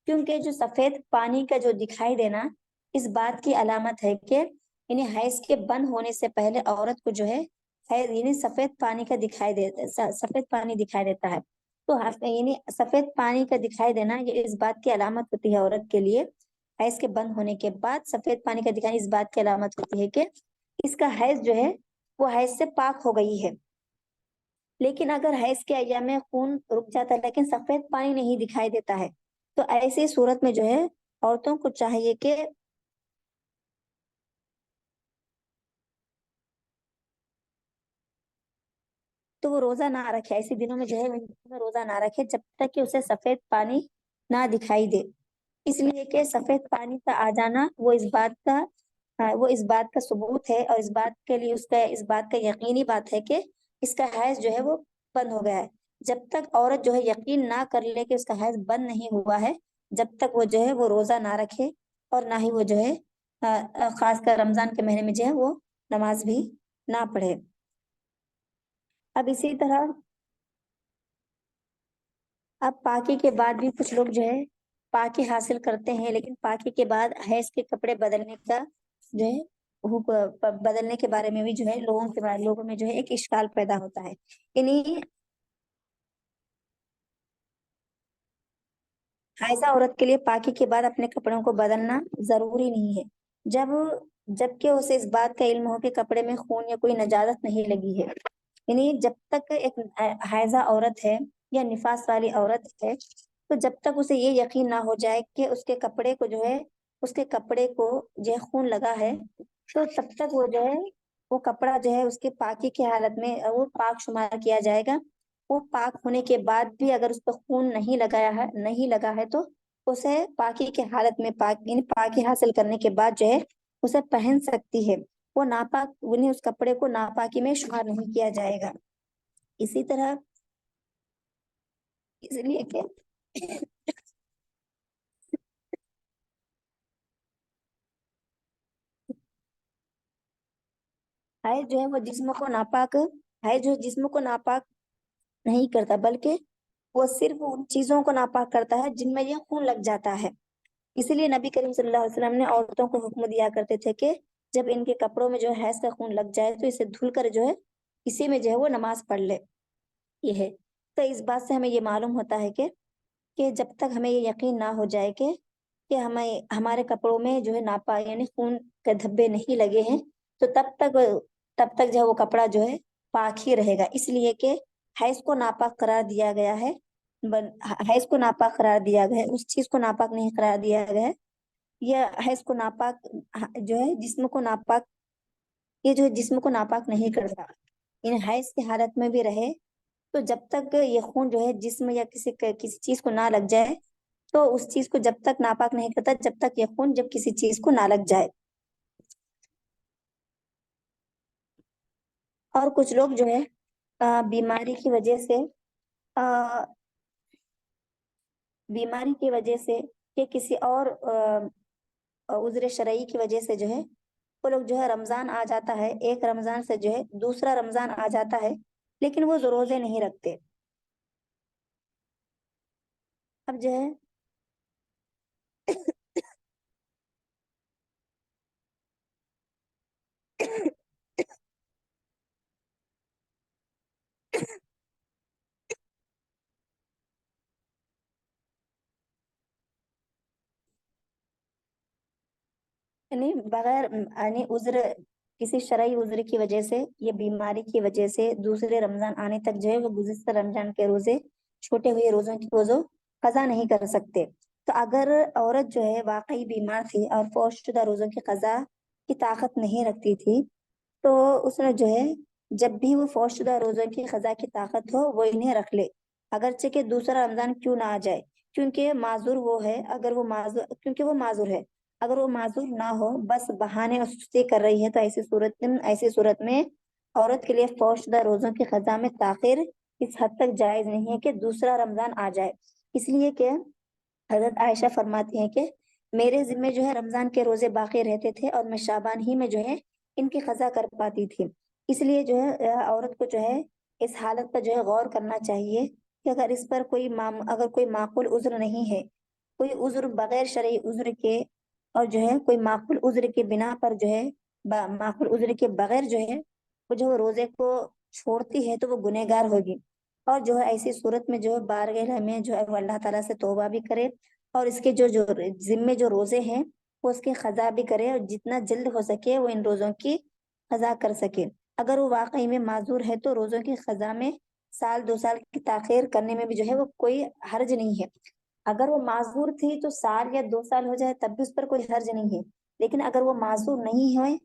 کیونکہ جو سفید پانی کا جو دکھائی دینا اس بات کی علامت ہے کہ یعنی حیض کے بند ہونے سے پہلے عورت کو جو ہے حیض یعنی سفید پانی کا دکھائی دیتا، سفید پانی دکھائی دیتا ہے۔ تو یعنی سفید پانی کا دکھائی دینا یہ اس بات کی علامت ہوتی ہے عورت کے لیے، حیض کے بند ہونے کے بعد سفید پانی کا دکھائی اس بات کی علامت ہوتی ہے کہ اس کا حیض جو ہے وہ حیض سے پاک ہو گئی ہے۔ لیکن اگر حیض کے ایام میں خون رک جاتا ہے لیکن سفید پانی نہیں دکھائی دیتا ہے تو ایسی صورت میں جو ہے عورتوں کو چاہیے کہ تو وہ روزہ نہ رکھے، ایسے دنوں میں جو ہے وہ روزہ نہ رکھے جب تک کہ اسے سفید پانی نہ دکھائی دے، اس لیے کہ سفید پانی کا آ جانا وہ اس بات کا ثبوت ہے اور اس بات کے لیے اس بات کا یقینی بات ہے کہ اس کا حیض جو ہے وہ بند ہو گیا ہے۔ جب تک عورت جو ہے یقین نہ کر لے کہ اس کا حیض بند نہیں ہوا ہے جب تک وہ جو ہے وہ روزہ نہ رکھے اور نہ ہی وہ جو ہے خاص کر رمضان کے مہینے میں جو ہے وہ نماز بھی نہ پڑھے۔ اب اسی طرح اب پاکی کے بعد بھی کچھ لوگ جو ہے پاکی حاصل کرتے ہیں لیکن پاکی کے بعد حیض کے کپڑے بدلنے کا جو ہے بدلنے کے بارے میں بھی جو ہے لوگوں میں جو ہے ایک اشکال پیدا ہوتا ہے، یعنی حائضہ عورت کے لیے پاکی کے بعد اپنے کپڑوں کو بدلنا ضروری نہیں ہے جبکہ اسے اس بات کا علم ہو کہ کپڑے میں خون یا کوئی نجاست نہیں لگی ہے، یعنی جب تک ایک حائضہ عورت ہے یا نفاس والی عورت ہے تو جب تک اسے یہ یقین نہ ہو جائے کہ اس کے کپڑے کو جو ہے اس کے کپڑے کو جو ہے خون لگا ہے تو تب تک وہ جو ہے وہ کپڑا جو ہے اس کے پاکی کی حالت میں وہ پاک شمار کیا جائے گا۔ وہ پاک ہونے کے بعد بھی اگر اس پہ خون نہیں لگا ہے تو اسے پاکی کے حالت میں یعنی پاکی حاصل کرنے کے بعد جو ہے اسے پہن سکتی ہے، وہ ناپاک انہیں اس کپڑے کو ناپاکی میں شمار نہیں کیا جائے گا۔ اسی طرح اس لیے کہ حیض جو ہے وہ جسم کو ناپاک حیض جو جسم کو ناپاک نہیں کرتا بلکہ وہ صرف ان چیزوں کو ناپاک کرتا ہے جن میں یہ خون لگ جاتا ہے۔ اسی لیے نبی کریم صلی اللہ علیہ وسلم نے عورتوں کو حکم دیا کرتے تھے کہ جب ان کے کپڑوں میں جو ہے حیض کا خون لگ جائے تو اسے دھل کر جو ہے اسی میں جو ہے وہ نماز پڑھ لے، یہ ہے۔ تو اس بات سے ہمیں یہ معلوم ہوتا ہے کہ جب تک ہمیں یہ یقین نہ ہو جائے کہ ہمیں ہمارے کپڑوں میں جو ہے ناپا یعنی خون کے دھبے نہیں لگے ہیں تو تب تک جو ہے وہ کپڑا جو ہے پاک ہی رہے گا، اس لیے کہ حیض کو ناپاک قرار دیا گیا ہے حیض کو ناپاک قرار دیا گیا ہے، اس چیز کو ناپاک نہیں قرار دیا گیا ہے۔ یہ حیض کو ناپاک جو ہے جسم کو ناپاک یہ جو ہے جسم کو ناپاک نہیں کرتا، یعنی حیض کی حالت میں بھی رہے تو جب تک یہ خون جو ہے جسم یا کسی چیز کو نہ لگ جائے تو اس چیز کو جب تک ناپاک نہیں کرتا جب تک یہ خون جب کسی چیز کو نہ لگ جائے۔ اور کچھ لوگ جو ہے بیماری کی وجہ سے آ، بیماری کی وجہ سے کہ کسی اور عذر شرعی کی وجہ سے جو ہے وہ لوگ جو ہے رمضان آ جاتا ہے ایک رمضان سے جو ہے دوسرا رمضان آ جاتا ہے لیکن وہ روزے نہیں رکھتے۔ اب جو ہے یعنی بغیر یعنی عذر کسی شرعی عذر کی وجہ سے یا بیماری کی وجہ سے دوسرے رمضان آنے تک جو ہے وہ گزشتہ رمضان کے روزے چھوٹے ہوئے روزوں کی روزوں قضا نہیں کر سکتے۔ تو اگر عورت جو ہے واقعی بیمار تھی اور فوت شدہ روزوں کی قضا کی طاقت نہیں رکھتی تھی تو اس نے جو ہے جب بھی وہ فوت شدہ روزوں کی قضا کی طاقت ہو وہ انہیں رکھ لے، اگرچہ کہ دوسرا رمضان کیوں نہ آ جائے، کیونکہ وہ معذور ہے، اگر وہ معذور نہ ہو بس بہانے اور سستی کر رہی ہے تو ایسی صورت میں عورت کے لیے فوت شدہ روزوں کی قضا میں تاخیر اس حد تک جائز نہیں ہے کہ دوسرا رمضان آ جائے، اس لیے کہ حضرت عائشہ فرماتی ہیں کہ میرے ذمے جو ہے رمضان کے روزے باقی رہتے تھے اور میں شعبان ہی میں جو ہے ان کی قضا کر پاتی تھی، اس لیے جو ہے عورت کو جو ہے اس حالت پر جو ہے غور کرنا چاہیے کہ اگر اس پر اگر کوئی معقول عذر نہیں ہے، کوئی عذر بغیر شرعی عذر کے، اور جو ہے کوئی معقول عذر کے بنا پر جو ہے معقول عذر کے بغیر جو ہے وہ جو روزے کو چھوڑتی ہے تو وہ گنہگار ہوگی، اور جو ہے ایسی صورت میں جو ہے بارگاہ میں جو ہے وہ اللہ تعالیٰ سے توبہ بھی کرے، اور اس کے جو ذمے جو روزے ہیں وہ اس کی قضا بھی کرے، اور جتنا جلد ہو سکے وہ ان روزوں کی قضا کر سکے۔ اگر وہ واقعی میں معذور ہے تو روزوں کی قضا میں سال 2 سال کی تاخیر کرنے میں بھی جو ہے وہ کوئی حرج نہیں ہے۔ اگر وہ معذور تھی تو سال یا 2 سال ہو جائے تب بھی اس پر کوئی حرج نہیں ہے، لیکن اگر وہ معذور نہیں ہے،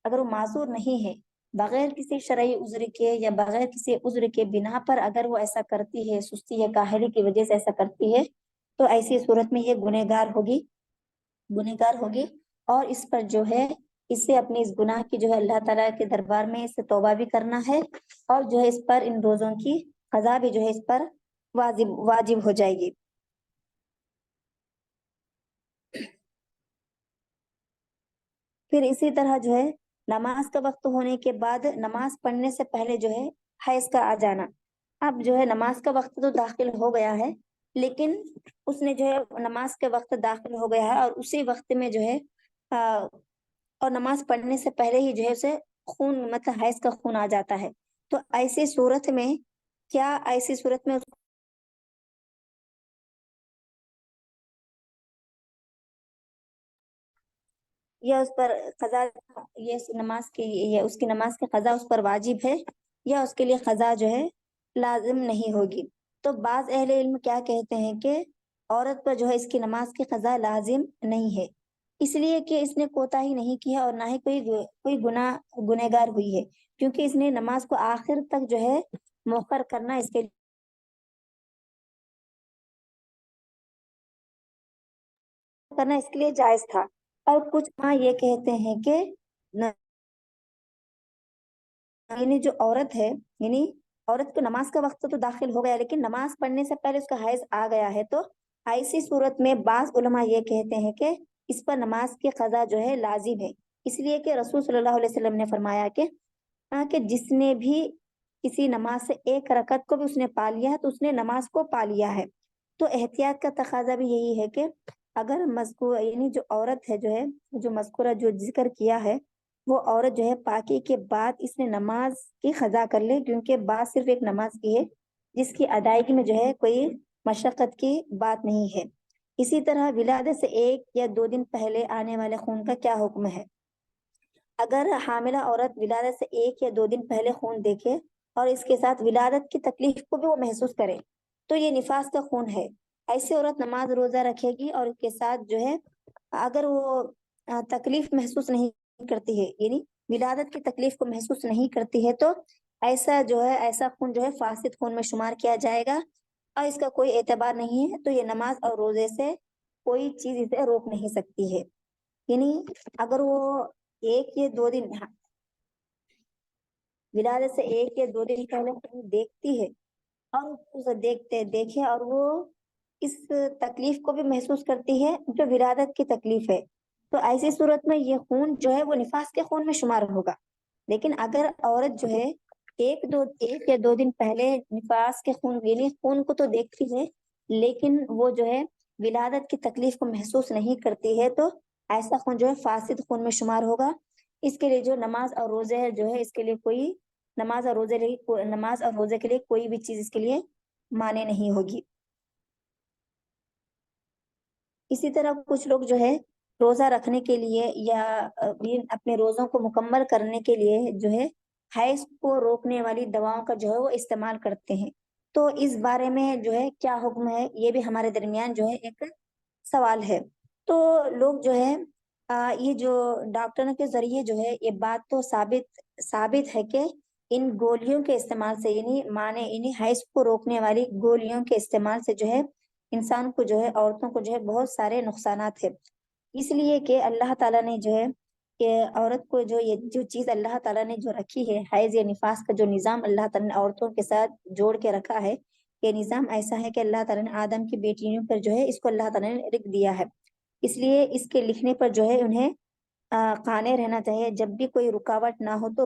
اگر وہ معذور نہیں ہے، بغیر کسی شرعی عذر کے یا بغیر کسی عذر کے بنا پر اگر وہ ایسا کرتی ہے، سستی یا کاہلی کی وجہ سے ایسا کرتی ہے، تو ایسی صورت میں یہ گنہگار ہوگی، اور اس پر جو ہے اسے اپنی اس گناہ کی جو ہے اللہ تعالیٰ کے دربار میں اسے توبہ بھی کرنا ہے، اور جو ہے اس پر ان روزوں کی قضا بھی جو ہے اس پر واجب ہو جائے گی۔ پھر اسی طرح جو ہے نماز کا وقت ہونے کے بعد نماز پڑھنے سے پہلے جو ہے حیض کا آ جانا۔ اب جو ہے نماز کا وقت تو داخل ہو گیا ہے، لیکن اس نے جو ہے نماز کے وقت داخل ہو گیا ہے اور اسی وقت میں جو ہے آ، اور نماز پڑھنے سے پہلے ہی جو ہے اسے خون مطلب حیض کا خون آ جاتا ہے، تو ایسی صورت میں یا اس پر قضا، یہ اس کی نماز کی قضا اس پر واجب ہے، یا اس کے لیے قضا جو ہے لازم نہیں ہوگی۔ تو بعض اہل علم کیا کہتے ہیں کہ عورت پر جو ہے اس کی نماز کی قضا لازم نہیں ہے، اس لیے کہ اس نے کوتاہی نہیں کی ہے اور نہ ہی کوئی گنہگار ہوئی ہے، کیونکہ اس نے نماز کو آخر تک جو ہے مؤخر کرنا اس کے لیے جائز تھا۔ اور کچھ ماں یہ کہتے ہیں کہ یعنی جو عورت ہے، یعنی عورت کو نماز کا وقت تو داخل ہو گیا لیکن نماز پڑھنے سے پہلے اس کا حیض آ گیا ہے، تو ایسی صورت میں بعض علماء یہ کہتے ہیں کہ اس پر نماز کی قضا جو ہے لازم ہے، اس لیے کہ رسول صلی اللہ علیہ وسلم نے فرمایا کہ جس نے بھی کسی نماز سے ایک رکعت کو بھی اس نے پا لیا ہے تو اس نے نماز کو پا لیا ہے۔ تو احتیاط کا تقاضا بھی یہی ہے کہ اگر مذکور یعنی جو عورت ہے جو ہے جو مذکورہ جو ذکر کیا ہے، وہ عورت جو ہے پاکی کے بعد اس نے نماز کی قضا کر لے، کیونکہ بات صرف ایک نماز کی ہے جس کی ادائیگی میں جو ہے کوئی مشقت کی بات نہیں ہے۔ اسی طرح ولادت سے 1 یا 2 دن پہلے آنے والے خون کا کیا حکم ہے؟ اگر حاملہ عورت ولادت سے 1 یا 2 دن پہلے خون دیکھے اور اس کے ساتھ ولادت کی تکلیف کو بھی وہ محسوس کرے تو یہ نفاس کا خون ہے۔ ایسی عورت نماز روزہ رکھے گی، اور اس کے ساتھ جو ہے اگر وہ تکلیف محسوس نہیں کرتی ہے، یعنی ولادت کی تکلیف کو محسوس نہیں کرتی ہے، تو ایسا خون جو ہے فاسد خون میں شمار کیا جائے گا، اور اس کا کوئی اعتبار نہیں ہے، تو یہ نماز اور روزے سے کوئی چیز اسے روک نہیں سکتی ہے۔ یعنی اگر وہ 1 یا 2 دن ولادت سے 1 یا 2 دن پہلے خون دیکھتی ہے، اور اسے دیکھے اور وہ اس تکلیف کو بھی محسوس کرتی ہے جو ولادت کی تکلیف ہے، تو ایسی صورت میں یہ خون جو ہے وہ نفاس کے خون میں شمار ہوگا۔ لیکن اگر عورت جو ہے 1 یا 2 دن پہلے نفاس کے خون یعنی خون کو تو دیکھتی ہے لیکن وہ جو ہے ولادت کی تکلیف کو محسوس نہیں کرتی ہے، تو ایسا خون جو ہے فاسد خون میں شمار ہوگا۔ اس کے لیے جو نماز اور روزے ہے جو ہے اس کے لیے کوئی نماز اور روزے کے لیے کوئی بھی چیز اس کے لیے مانے نہیں ہوگی۔ اسی طرح کچھ لوگ جو ہے روزہ رکھنے کے لیے یا اپنے روزوں کو مکمل کرنے کے لیے جو ہے حیض کو روکنے والی دواؤں کا جو ہے وہ استعمال کرتے ہیں، تو اس بارے میں جو ہے کیا حکم ہے، یہ بھی ہمارے درمیان جو ہے ایک سوال ہے۔ تو لوگ جو ہے یہ جو ڈاکٹروں کے ذریعے جو ہے یہ بات تو ثابت ہے کہ ان گولیوں کے استعمال سے یعنی حیض کو روکنے والی گولیوں کے استعمال سے جو ہے انسان کو جو ہے عورتوں کو جو ہے بہت سارے نقصانات ہے، اس لیے کہ اللہ تعالیٰ نے جو ہے کہ عورت کو یہ جو چیز اللہ تعالیٰ نے جو رکھی ہے، حیض یا نفاس کا جو نظام اللہ تعالیٰ نے عورتوں کے ساتھ جوڑ کے رکھا ہے، یہ نظام ایسا ہے کہ اللہ تعالیٰ نے آدم کی بیٹیوں پر جو ہے اس کو اللہ تعالیٰ نے لکھ دیا ہے، اس لیے اس کے لکھنے پر جو ہے انہیں قانے رہنا چاہیے، جب بھی کوئی رکاوٹ نہ ہو تو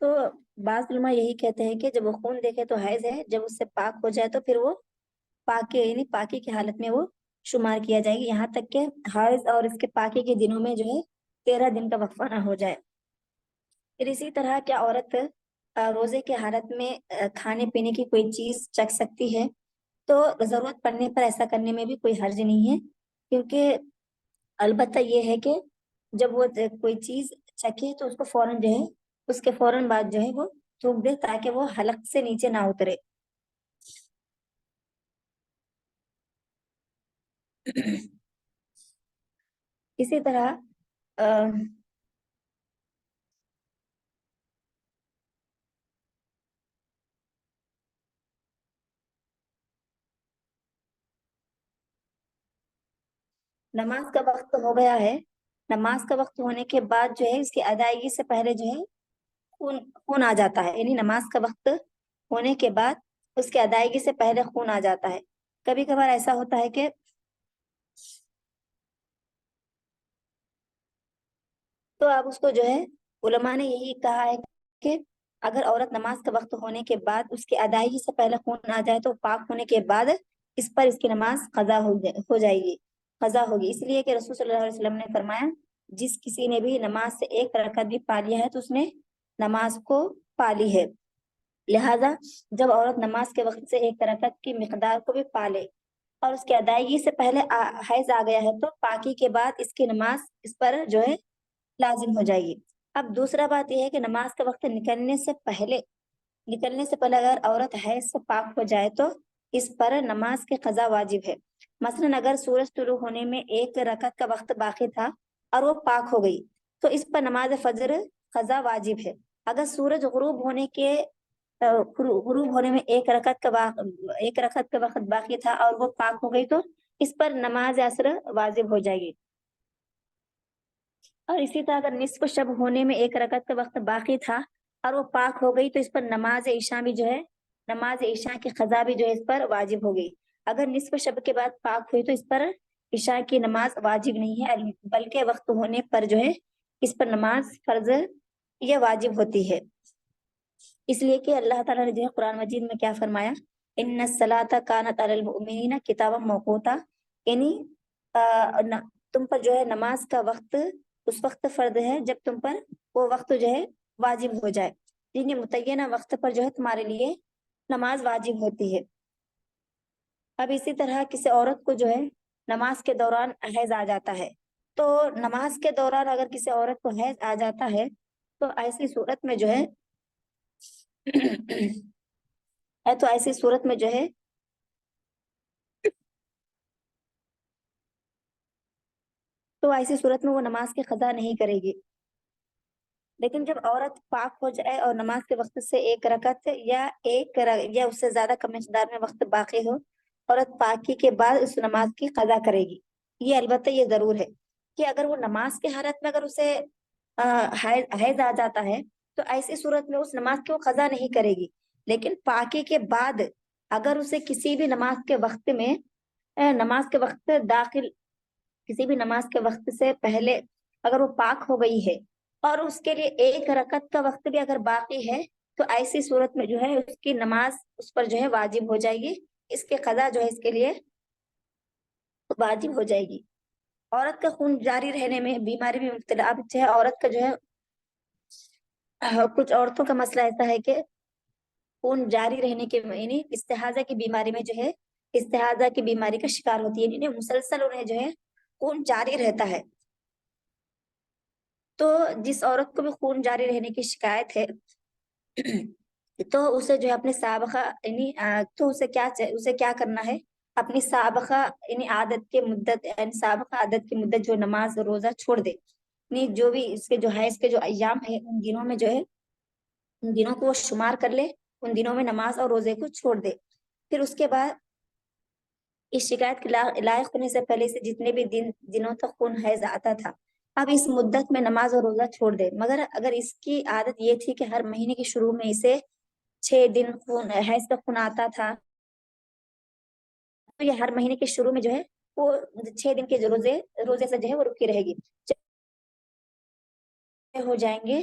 تو بعض علماء یہی کہتے ہیں کہ جب وہ خون دیکھے تو حیض ہے، جب اس سے پاک ہو جائے تو پھر وہ پاکی یعنی پاکی کی حالت میں وہ شمار کیا جائے گی، یہاں تک کہ حیض اور اس کے پاکی کے دنوں میں جو ہے 13 دن کا وقفہ نہ ہو جائے۔ پھر اسی طرح کیا عورت روزے کے حالت میں کھانے پینے کی کوئی چیز چکھ سکتی ہے؟ تو ضرورت پڑنے پر ایسا کرنے میں بھی کوئی حرج نہیں ہے، کیونکہ البتہ یہ ہے کہ جب وہ کوئی چیز چکھے تو اس کو فوراً جو ہے اس کے فوراً بعد جو ہے وہ تھوک دے، تاکہ وہ حلق سے نیچے نہ اترے۔ اسی طرح نماز کا وقت ہو گیا ہے، نماز کا وقت ہونے کے بعد جو ہے اس کی ادائیگی سے پہلے جو ہے خون خون آ جاتا ہے، یعنی نماز کا وقت ہونے کے بعد اس کی ادائیگی سے پہلے خون آ جاتا ہے۔ کبھی کبھار ایسا ہوتا ہے کہ تو اب اس کو جو ہے علماء نے یہی کہا ہے کہ اگر عورت نماز کا وقت ہونے کے بعد اس کی ادائیگی سے پہلے خون آ جائے تو پاک ہونے کے بعد اس پر اس کی نماز قضا ہو جائے گی، قضا ہوگی، اس لیے کہ رسول صلی اللہ علیہ وسلم نے فرمایا جس کسی نے بھی نماز سے ایک رکعت بھی پا لیا ہے تو اس نے نماز کو پا لی ہے۔ لہذا جب عورت نماز کے وقت سے ایک رکعت کی مقدار کو بھی پا لے اور اس کی ادائیگی سے پہلے حیض آ گیا ہے تو پاکی کے بعد اس کی نماز اس پر جو ہے لازم ہو جائے گی۔ اب دوسرا بات یہ ہے کہ نماز کا وقت نکلنے سے پہلے اگر عورت حیض سے پاک ہو جائے تو اس پر نماز کی قضا واجب ہے۔ مثلا اگر سورج طلوع ہونے میں ایک رکعت کا وقت باقی تھا اور وہ پاک ہو گئی تو اس پر نماز فجر قضا واجب ہے۔ اگر سورج غروب ہونے میں ایک رکعت کا وقت باقی تھا اور وہ پاک ہو گئی تو اس پر نماز عصر واجب ہو جائے گی۔ اور اسی طرح اگر نصف شب ہونے میں ایک رکعت کا وقت باقی تھا اور وہ پاک ہو گئی تو اس پر نماز عشاء بھی جو ہے نماز عشاء کی قضا بھی جو ہے اس پر واجب ہو گئی۔ اگر نصف شب کے بعد پاک ہوئی تو اس پر عشاء کی نماز واجب نہیں ہے، بلکہ وقت ہونے پر جو ہے اس پر نماز فرض یا واجب ہوتی ہے، اس لیے کہ اللہ تعالیٰ نے جو ہے قرآن مجید میں کیا فرمایا، ان الصلاۃ کانت علی المؤمنین کتابا موقوتا، یعنی تم پر جو ہے نماز کا وقت اس وقت فرض ہے جب تم پر وہ وقت جو ہے واجب ہو جائے، یعنی متعینہ وقت پر جو ہے تمہارے لیے نماز واجب ہوتی ہے۔ اب اسی طرح کسی عورت کو جو ہے نماز کے دوران حیض آ جاتا ہے، تو نماز کے دوران اگر کسی عورت کو حیض آ جاتا ہے تو ایسی صورت میں جو ہے تو ایسی صورت میں جو ہے وہ نماز کی قضا نہیں کرے گی، لیکن جب عورت پاک ہو جائے اور نماز کے وقت سے ایک رکعت یا اس سے زیادہ کم مقدار میں وقت باقی ہو، عورت پاکی کے بعد اس نماز کی قضا کرے گی۔ یہ البتہ یہ ضرور ہے کہ اگر وہ نماز کے حالت میں اگر اسے حیض آ جاتا ہے تو ایسی صورت میں اس نماز کی وہ قضا نہیں کرے گی، لیکن پاکی کے بعد اگر اسے کسی بھی نماز کے وقت میں نماز کے وقت داخل کسی بھی نماز کے وقت سے پہلے اگر وہ پاک ہو گئی ہے اور اس کے لیے ایک رکعت کا وقت بھی اگر باقی ہے تو ایسی صورت میں جو ہے اس کی نماز اس پر جو ہے واجب ہو جائے گی، اس کے قضا جو ہے اس کے لیے واجب ہو جائے گی۔ عورت کا خون جاری رہنے میں بیماری بھی مبتلا، اب چاہے عورت کا جو ہے کچھ عورتوں کا مسئلہ ایسا ہے کہ خون جاری رہنے کے یعنی استحاضہ کی بیماری میں جو ہے استحاضہ کی بیماری کا شکار ہوتی ہے، یعنی مسلسل انہیں جو ہے خون جاری رہتا ہے۔ تو جس عورت کو بھی خون جاری رہنے کی شکایت ہے تو اسے جو ہے اپنے سابقہ یعنی تو اسے کیا کرنا ہے، اپنی سابقہ یعنی سابقہ عادت کی مدت جو نماز روزہ چھوڑ دے، یعنی جو بھی اس کے جو ہے اس کے جو ایام ہے ان دنوں میں جو ہے ان دنوں کو وہ شمار کر لے، ان دنوں میں نماز اور روزے کو چھوڑ دے۔ پھر اس کے بعد اس شکایت کے لائق ہونے سے پہلے سے جتنے بھی دنوں تک خون حیض آتا تھا اب اس مدت میں نماز اور روزہ چھوڑ دے، مگر اگر اس کی عادت یہ تھی کہ ہر مہینے کے شروع میں اسے 6 دن حیض کا خون آتا تھا تو یہ ہر مہینے کے شروع میں جو ہے وہ 6 دن کے روزے سے جو ہے وہ رکی رہے گی، ہو جائیں گے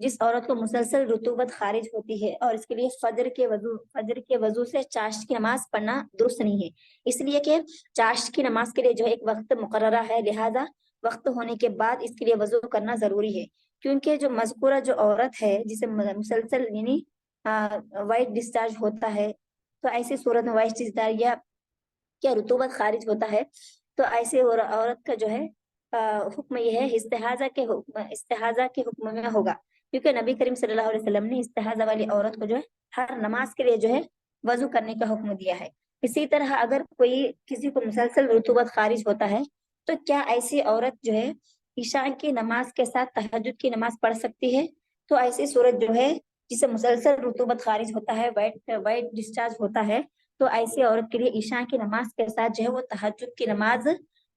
جس عورت کو مسلسل رطوبت خارج ہوتی ہے اور اس کے لیے فجر کے وضو سے چاشت کی نماز پڑھنا درست نہیں ہے، اس لیے کہ چاشت کی نماز کے لیے جو ہے ایک وقت مقررہ ہے، لہذا وقت ہونے کے بعد اس کے لیے وضو کرنا ضروری ہے، کیونکہ جو مذکورہ جو عورت ہے جسے مسلسل یعنی وائٹ ڈسچارج ہوتا ہے، تو ایسی صورت میں وائٹ ڈسچارج یا کیا رطوبت خارج ہوتا ہے، تو ایسے عورت کا جو ہے حکم یہ ہے استحاضہ کے حکم میں ہوگا، کیونکہ نبی کریم صلی اللہ علیہ وسلم نے استحاضہ والی عورت کو جو ہے ہر نماز کے لیے جو ہے وضو کرنے کا حکم دیا ہے۔ اسی طرح اگر کسی کو مسلسل رطوبت خارج ہوتا ہے تو کیا ایسی عورت جو ہے عشاء کی نماز کے ساتھ تہجد کی نماز پڑھ سکتی ہے؟ تو ایسی صورت جو ہے جسے مسلسل رطوبت خارج ہوتا ہے، وائٹ ڈسچارج ہوتا ہے، تو ایسی عورت کے لیے عشاء کی نماز کے ساتھ جو ہے وہ تہجد کی نماز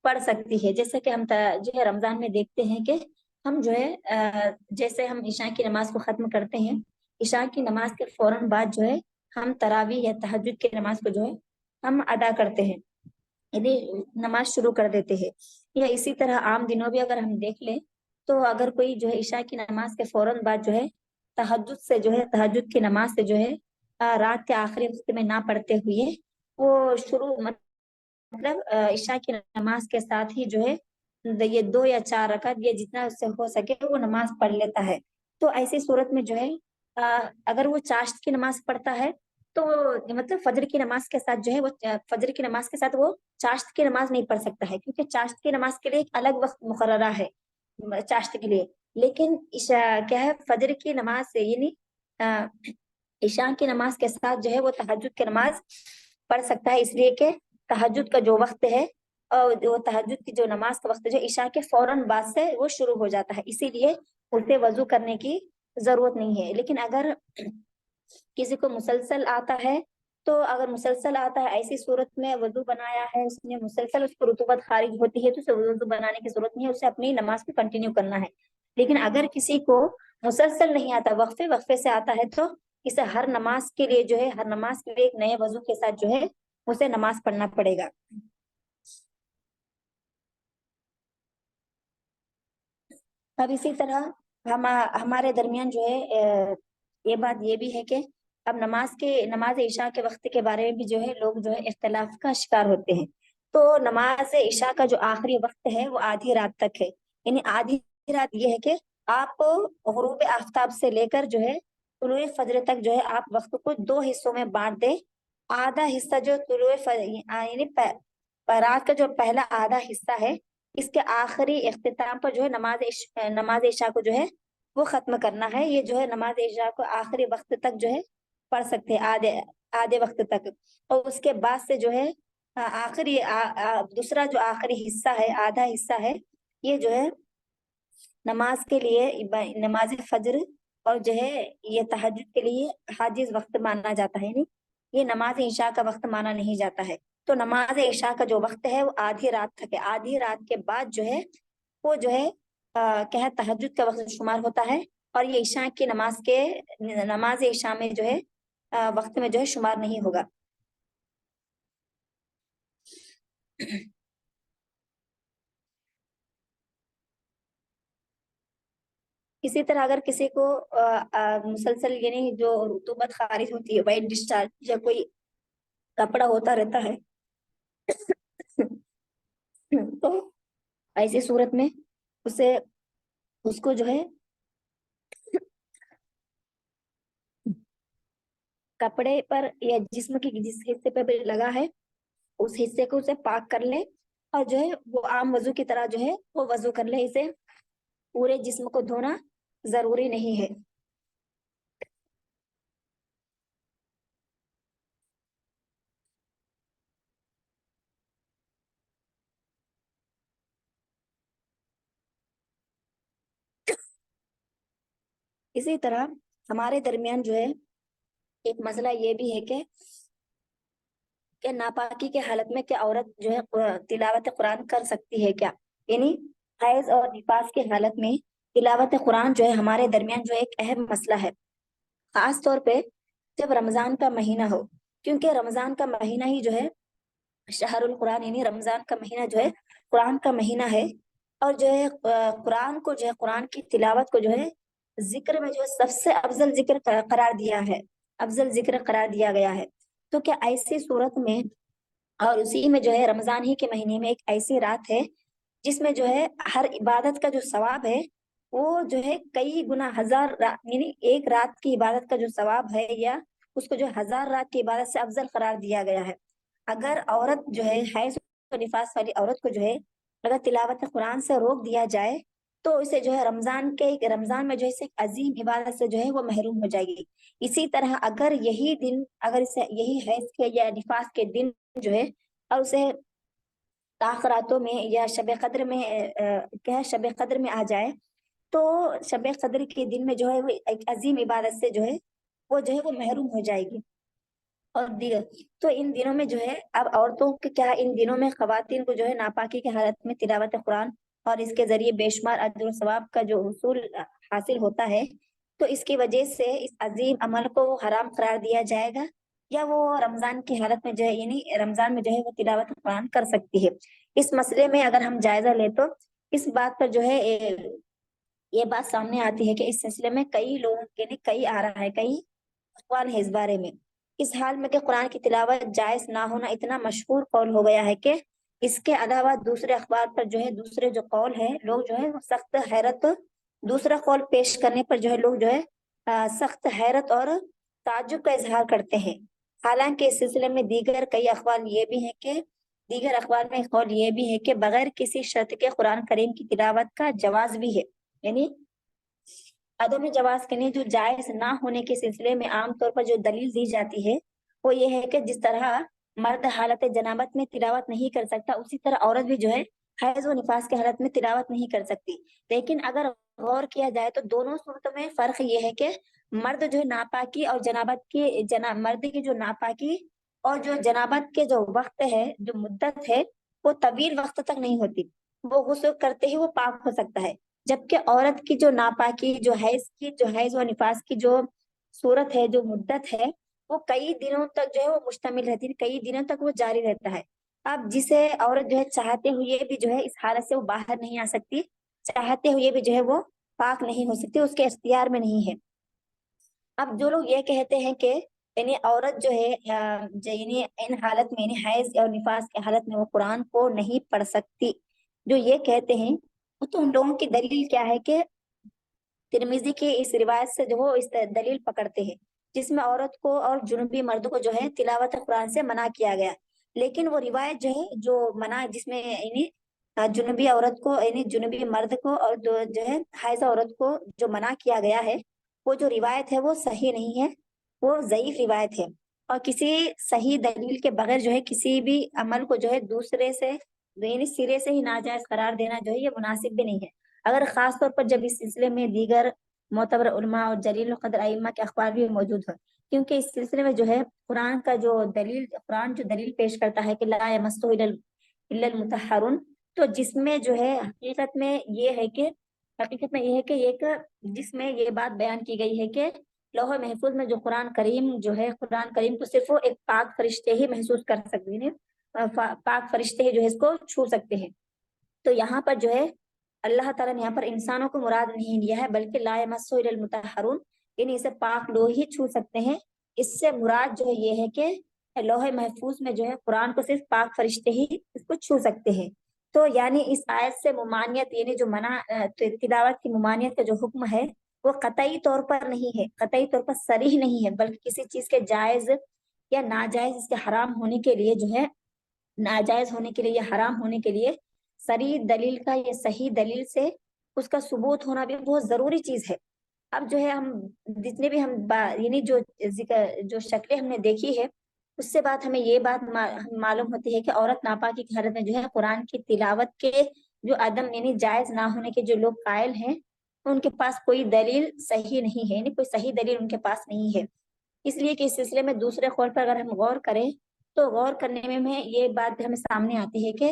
پڑھ سکتی ہے، جیسے کہ ہم جو ہے رمضان میں دیکھتے ہیں کہ ہم جو ہے جیسے ہم عشاء کی نماز کو ختم کرتے ہیں، عشاء کی نماز کے فوراً بعد جو ہے ہم تراویح یا تہجد کی نماز کو جو ہے ہم ادا کرتے ہیں، یعنی نماز شروع کر دیتے ہیں۔ یا اسی طرح عام دنوں بھی اگر ہم دیکھ لیں تو اگر کوئی جو ہے عشاء کی نماز کے فوراً بعد جو ہے تہجد کی نماز سے جو ہے رات کے آخری وقت میں نہ پڑھتے ہوئے وہ مطلب عشاء کی نماز کے ساتھ ہی جو ہے یہ 2 یا 4 رکعت یا جتنا اس سے ہو سکے وہ نماز پڑھ لیتا ہے، تو ایسی صورت میں جو ہے اگر وہ چاشت کی نماز پڑھتا ہے تو مطلب فجر کی نماز کے ساتھ جو ہے وہ فجر کی نماز کے ساتھ وہ چاشت کی نماز نہیں پڑھ سکتا ہے، کیونکہ چاشت کی نماز کے لیے ایک الگ وقت مقررہ ہے چاشت کے لیے، لیکن کیا ہے فجر کی نماز سے یعنی عشاء کی نماز کے ساتھ جو ہے وہ تہجد کی نماز پڑھ سکتا ہے، اس لیے کہ تہجد کا جو وقت ہے اور وہ تہجد کی جو نماز کا وقت جو عشاء کے فوراً بعد سے وہ شروع ہو جاتا ہے، اسی لیے اسے وضو کرنے کی ضرورت نہیں ہے۔ لیکن اگر کسی کو مسلسل آتا ہے تو اگر مسلسل آتا ہے ایسی صورت میں وضو بنایا ہے اس نے مسلسل اس کو رطوبت خارج ہوتی ہے تو اسے وضو بنانے کی ضرورت نہیں ہے، اسے اپنی نماز کو کنٹینیو کرنا ہے۔ لیکن اگر کسی کو مسلسل نہیں آتا، وقفے سے آتا ہے، تو اسے ہر نماز کے لیے جو ہے ہر نماز کے لیے ایک نئے وضو کے ساتھ جو ہے اسے نماز پڑھنا پڑے گا۔ اب اسی طرح ہمارے درمیان جو ہے یہ بات یہ بھی ہے کہ اب نماز عشاء کے وقت کے بارے میں بھی جو ہے لوگ جو ہے اختلاف کا شکار ہوتے ہیں، تو نماز عشاء کا جو آخری وقت ہے وہ آدھی رات تک ہے، یعنی آدھی رات یہ ہے کہ آپ غروب آفتاب سے لے کر جو ہے طلوع فجر تک جو ہے آپ وقت کو 2 حصوں میں بانٹ دیں، آدھا حصہ جو طلوع فجر یعنی رات کا جو پہلا آدھا حصہ ہے اس کے آخری اختتام پر جو ہے نماز عشاء کو جو ہے وہ ختم کرنا ہے، یہ جو ہے نماز عشاء کو آخری وقت تک جو ہے پڑھ سکتے ہیں، آدھے وقت تک، اور اس کے بعد سے جو ہے دوسرا جو آخری حصہ ہے آدھا حصہ ہے یہ جو ہے نماز کے لیے نماز فجر اور جو ہے یہ تہجد کے لیے حاجز وقت مانا جاتا ہے، یعنی یہ نماز عشاء کا وقت مانا نہیں جاتا ہے، تو نماز عشاء کا جو وقت ہے وہ آدھی رات تک ہے، آدھی رات کے بعد جو ہے وہ جو ہے کیا ہے تہجد کا وقت شمار ہوتا ہے، اور یہ عشاء کی نماز عشاء میں جو ہے وقت میں جو ہے شمار نہیں ہوگا۔ اسی طرح اگر کسی کو مسلسل یعنی جو رطوبت خارج ہوتی ہے وائٹ ڈسچارج یا کوئی کپڑا ہوتا رہتا ہے تو ایسی صورت میں اس کو جو ہے کپڑے پر یا جسم کے جس حصے پہ بھی لگا ہے اس حصے کو اسے پاک کر لے، اور جو ہے وہ عام وضو کی طرح جو ہے وہ وضو کر لے، اسے پورے جسم کو دھونا ضروری نہیں ہے۔ اسی طرح ہمارے درمیان جو ہے ایک مسئلہ یہ بھی ہے کہ ناپاکی کے حالت میں کیا عورت جو ہے تلاوت قرآن کر سکتی ہے کیا، یعنی حیض اور نفاس کے حالت میں تلاوت قرآن جو ہے ہمارے درمیان جو ایک اہم مسئلہ ہے، خاص طور پہ جب رمضان کا مہینہ ہو، کیونکہ رمضان کا مہینہ ہی جو ہے شہر القرآن، یعنی رمضان کا مہینہ جو ہے قرآن کا مہینہ ہے، اور جو ہے قرآن کو جو ہے قرآن کی تلاوت کو جو ہے ذکر میں جو ہے سب سے افضل ذکر قرار دیا ہے، افضل ذکر قرار دیا گیا ہے۔ تو کیا ایسی صورت میں، اور اسی میں جو ہے رمضان ہی کے مہینے میں ایک ایسی رات ہے جس میں جو ہے ہر عبادت کا جو ثواب ہے وہ جو ہے کئی گنا یعنی ایک رات کی عبادت کا جو ثواب ہے یا اس کو جو 1000 رات کی عبادت سے افضل قرار دیا گیا ہے۔ اگر عورت جو ہے حیض و نفاس والی عورت کو جو ہے اگر تلاوت قرآن سے روک دیا جائے تو اسے جو ہے رمضان میں جو ہے اسے ایک عظیم عبادت سے جو ہے وہ محروم ہو جائے گی۔ اسی طرح اگر یہی دن، اگر اسے یہی حیض کے یا نفاس کے دن جو ہے اور اسے تاخراتوں میں یا شب قدر میں کیا ہے شب قدر میں آ جائے تو شب قدر کے دن میں جو ہے وہ ایک عظیم عبادت سے جو ہے وہ محروم ہو جائے گی۔ اور دیگر تو ان دنوں میں جو ہے اب عورتوں کے کیا ان دنوں میں خواتین کو جو ہے ناپاکی کی حالت میں تلاوت قرآن اور اس کے ذریعے بے شمار اجر و ثواب کا جو حصول حاصل ہوتا ہے، تو اس کی وجہ سے اس عظیم عمل کو حرام قرار دیا جائے گا، یا وہ رمضان کی حالت میں جو ہے یعنی رمضان میں جو ہے وہ تلاوت قرآن کر سکتی ہے۔ اس مسئلے میں اگر ہم جائزہ لیں تو اس بات پر جو ہے یہ بات سامنے آتی ہے کہ اس سلسلے میں کئی لوگوں کے لیے کئی آ رہا ہے، کئی اقوال ہے اس بارے میں۔ اس حال میں کہ قرآن کی تلاوت جائز نہ ہونا اتنا مشہور قول ہو گیا ہے کہ اس کے علاوہ دوسرے اخبار پر جو ہے دوسرے جو قول ہے لوگ جو ہے وہ سخت حیرت، دوسرا قول پیش کرنے پر جو ہے لوگ جو ہے سخت حیرت اور تعجب کا اظہار کرتے ہیں۔ حالانکہ اس سلسلے میں دیگر اخبار میں قول یہ بھی ہے کہ بغیر کسی شرط کے قرآن کریم کی تلاوت کا جواز بھی ہے، یعنی عدم جواز کے لیے جو جائز نہ ہونے کے سلسلے میں عام طور پر جو دلیل دی جاتی ہے وہ یہ ہے کہ جس طرح مرد حالت جنابت میں تلاوت نہیں کر سکتا اسی طرح عورت بھی جو ہے حیض و نفاس کی حالت میں تلاوت نہیں کر سکتی۔ لیکن اگر غور کیا جائے تو دونوں صورتوں میں فرق یہ ہے کہ مرد جو ہے ناپاکی اور مرد کی جو ناپاکی اور جو جنابت کے جو وقت ہے، جو مدت ہے، وہ طویل وقت تک نہیں ہوتی، وہ غسل کرتے ہی وہ پاک ہو سکتا ہے۔ جبکہ عورت کی جو ناپاکی، جو حیض و نفاس کی جو صورت ہے، جو مدت ہے، وہ کئی دنوں تک جو ہے وہ مشتمل رہتی ہے، کئی دنوں تک وہ جاری رہتا ہے۔ اب جسے عورت جو ہے چاہتے ہوئے بھی جو ہے اس حالت سے وہ باہر نہیں آ سکتی، چاہتے ہوئے بھی جو ہے وہ پاک نہیں ہو سکتی، اس کے اختیار میں نہیں ہے۔ اب جو لوگ یہ کہتے ہیں کہ یعنی عورت جو ہے یعنی ان حالت میں یعنی حیض اور نفاس کی حالت میں وہ قرآن کو نہیں پڑھ سکتی، جو یہ کہتے ہیں تو ان لوگوں کی دلیل کیا ہے کہ ترمذی کی اس روایت سے جو وہ اس دلیل پکڑتے ہیں جس میں عورت کو اور جنوبی مرد کو جو ہے تلاوت قرآن سے منع کیا گیا، لیکن وہ روایت جو ہے جو منع جس میں یعنی جنوبی عورت کو یعنی جنوبی مرد کو اور جو ہے حائضہ عورت کو جو منع کیا گیا ہے وہ جو روایت ہے وہ صحیح نہیں ہے، وہ ضعیف روایت ہے، اور کسی صحیح دلیل کے بغیر جو ہے کسی بھی عمل کو جو ہے دوسرے سے یعنی سرے سے ہی ناجائز قرار دینا جو ہے یہ مناسب بھی نہیں ہے۔ اگر خاص طور پر جب اس سلسلے میں دیگر معتبر علماء اور جلیل القدر ائمہ کے اخبار بھی موجود ہیں، کیونکہ اس سلسلے میں جو ہے قرآن جو دلیل پیش کرتا ہے کہ لا یمسہ الا المطہرون، تو جس میں جو ہے حقیقت میں یہ ہے کہ ایک جس میں یہ بات بیان کی گئی ہے کہ لوح محفوظ میں جو قرآن کریم کو صرف وہ ایک پاک فرشتے ہی محسوس کر سکتے ہیں، پاک فرشتے ہی جو ہے اس کو چھو سکتے ہیں۔ تو یہاں پر جو ہے اللہ تعالیٰ نے یہاں پر انسانوں کو مراد نہیں لیا ہے، بلکہ لا یمسہ الا المطہرون، یعنی اسے پاک لوگ ہی چھو سکتے ہیں۔ اس سے مراد جو ہے یہ ہے کہ لوح محفوظ میں جو ہے قرآن کو صرف پاک فرشتے ہی اس کو چھو سکتے ہیں۔ تو یعنی اس آیت سے ممانعت یعنی جو منع تلاوت کی ممانعت کا جو حکم ہے وہ قطعی طور پر نہیں ہے، قطعی طور پر صریح نہیں ہے، بلکہ کسی چیز کے جائز یا ناجائز اس کے حرام ہونے کے لیے جو ہے ناجائز ہونے کے لیے یا حرام ہونے کے لیے صریح دلیل کا یا صحیح دلیل سے اس کا ثبوت ہونا بھی بہت ضروری چیز ہے۔ اب جو ہے ہم جتنے بھی یعنی جو شکلیں ہم نے دیکھی ہے اس سے ہمیں یہ بات معلوم ہوتی ہے کہ عورت ناپاکی کی حالت میں جو ہے قرآن کی تلاوت کے جو عدم یعنی جائز نہ ہونے کے جو لوگ قائل ہیں ان کے پاس کوئی دلیل صحیح نہیں ہے، یعنی کوئی صحیح دلیل ان کے پاس نہیں ہے۔ اس لیے کہ اس سلسلے میں دوسرے قول پر اگر ہم غور کریں تو غور کرنے میں یہ بات ہمیں سامنے آتی ہے کہ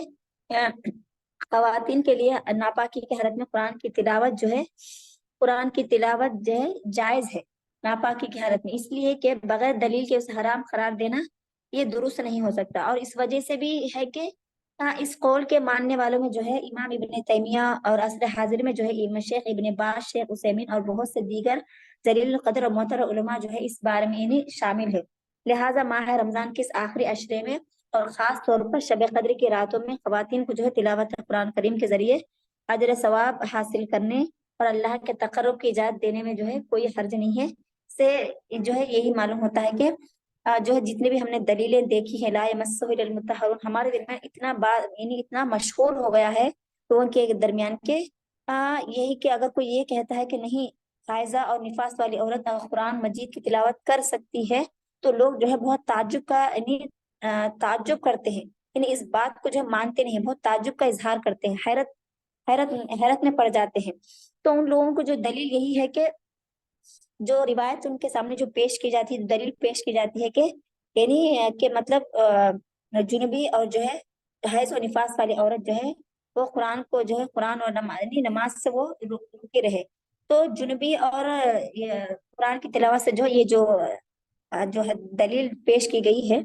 خواتین کے لیے ناپاکی کی حالت میں قرآن کی تلاوت جو ہے جائز ہے ناپاکی کی حالت میں، اس لیے کہ بغیر دلیل کے اسے حرام قرار دینا یہ درست نہیں ہو سکتا۔ اور اس وجہ سے بھی ہے کہ اس قول کے ماننے والوں میں جو ہے امام ابن تیمیہ، اور عصر حاضر میں جو ہے شیخ ابن باز، شیخ عثیمین اور بہت سے دیگر جلیل القدر اور معتبر علماء جو ہے اس بارے میں یعنی شامل ہے۔ لہٰذا ماہ رمضان کے اس آخری عشرے میں اور خاص طور پر شب قدر کی راتوں میں خواتین کو جو ہے تلاوت قرآن کریم کے ذریعے اجر ثواب حاصل کرنے اور اللہ کے تقرب کی اجازت دینے میں جو ہے کوئی حرج نہیں ہے۔ سے جو ہے یہی معلوم ہوتا ہے کہ جو ہے جتنے بھی ہم نے دلیلیں دیکھی ہیں لا یمسہ الا المطہرون، ہمارے درمیان اتنا بات یعنی اتنا مشہور ہو گیا ہے لوگوں کے درمیان کے یہی کہ اگر کوئی یہ کہتا ہے کہ نہیں حائضہ اور نفاس والی عورت اگر قرآن مجید کی تلاوت کر سکتی ہے تو لوگ جو ہے بہت تعجب کا یعنی تعجب کرتے ہیں، یعنی اس بات کو جو ہے مانتے نہیں ہیں، بہت تعجب کا اظہار کرتے ہیں، حیرت میں پڑ جاتے ہیں۔ تو ان لوگوں کو جو دلیل یہی ہے کہ جو روایت ان کے سامنے جو پیش کی جاتی ہے، دلیل پیش کی جاتی ہے کہ یعنی کہ مطلب جنبی اور جو ہے حیض و نفاس والی عورت جو ہے وہ قرآن کو جو ہے قرآن اور نماز یعنی نماز سے وہ رکے رہے، تو جنبی اور قرآن کی تلاوت سے جو یہ جو ہے دلیل پیش کی گئی ہے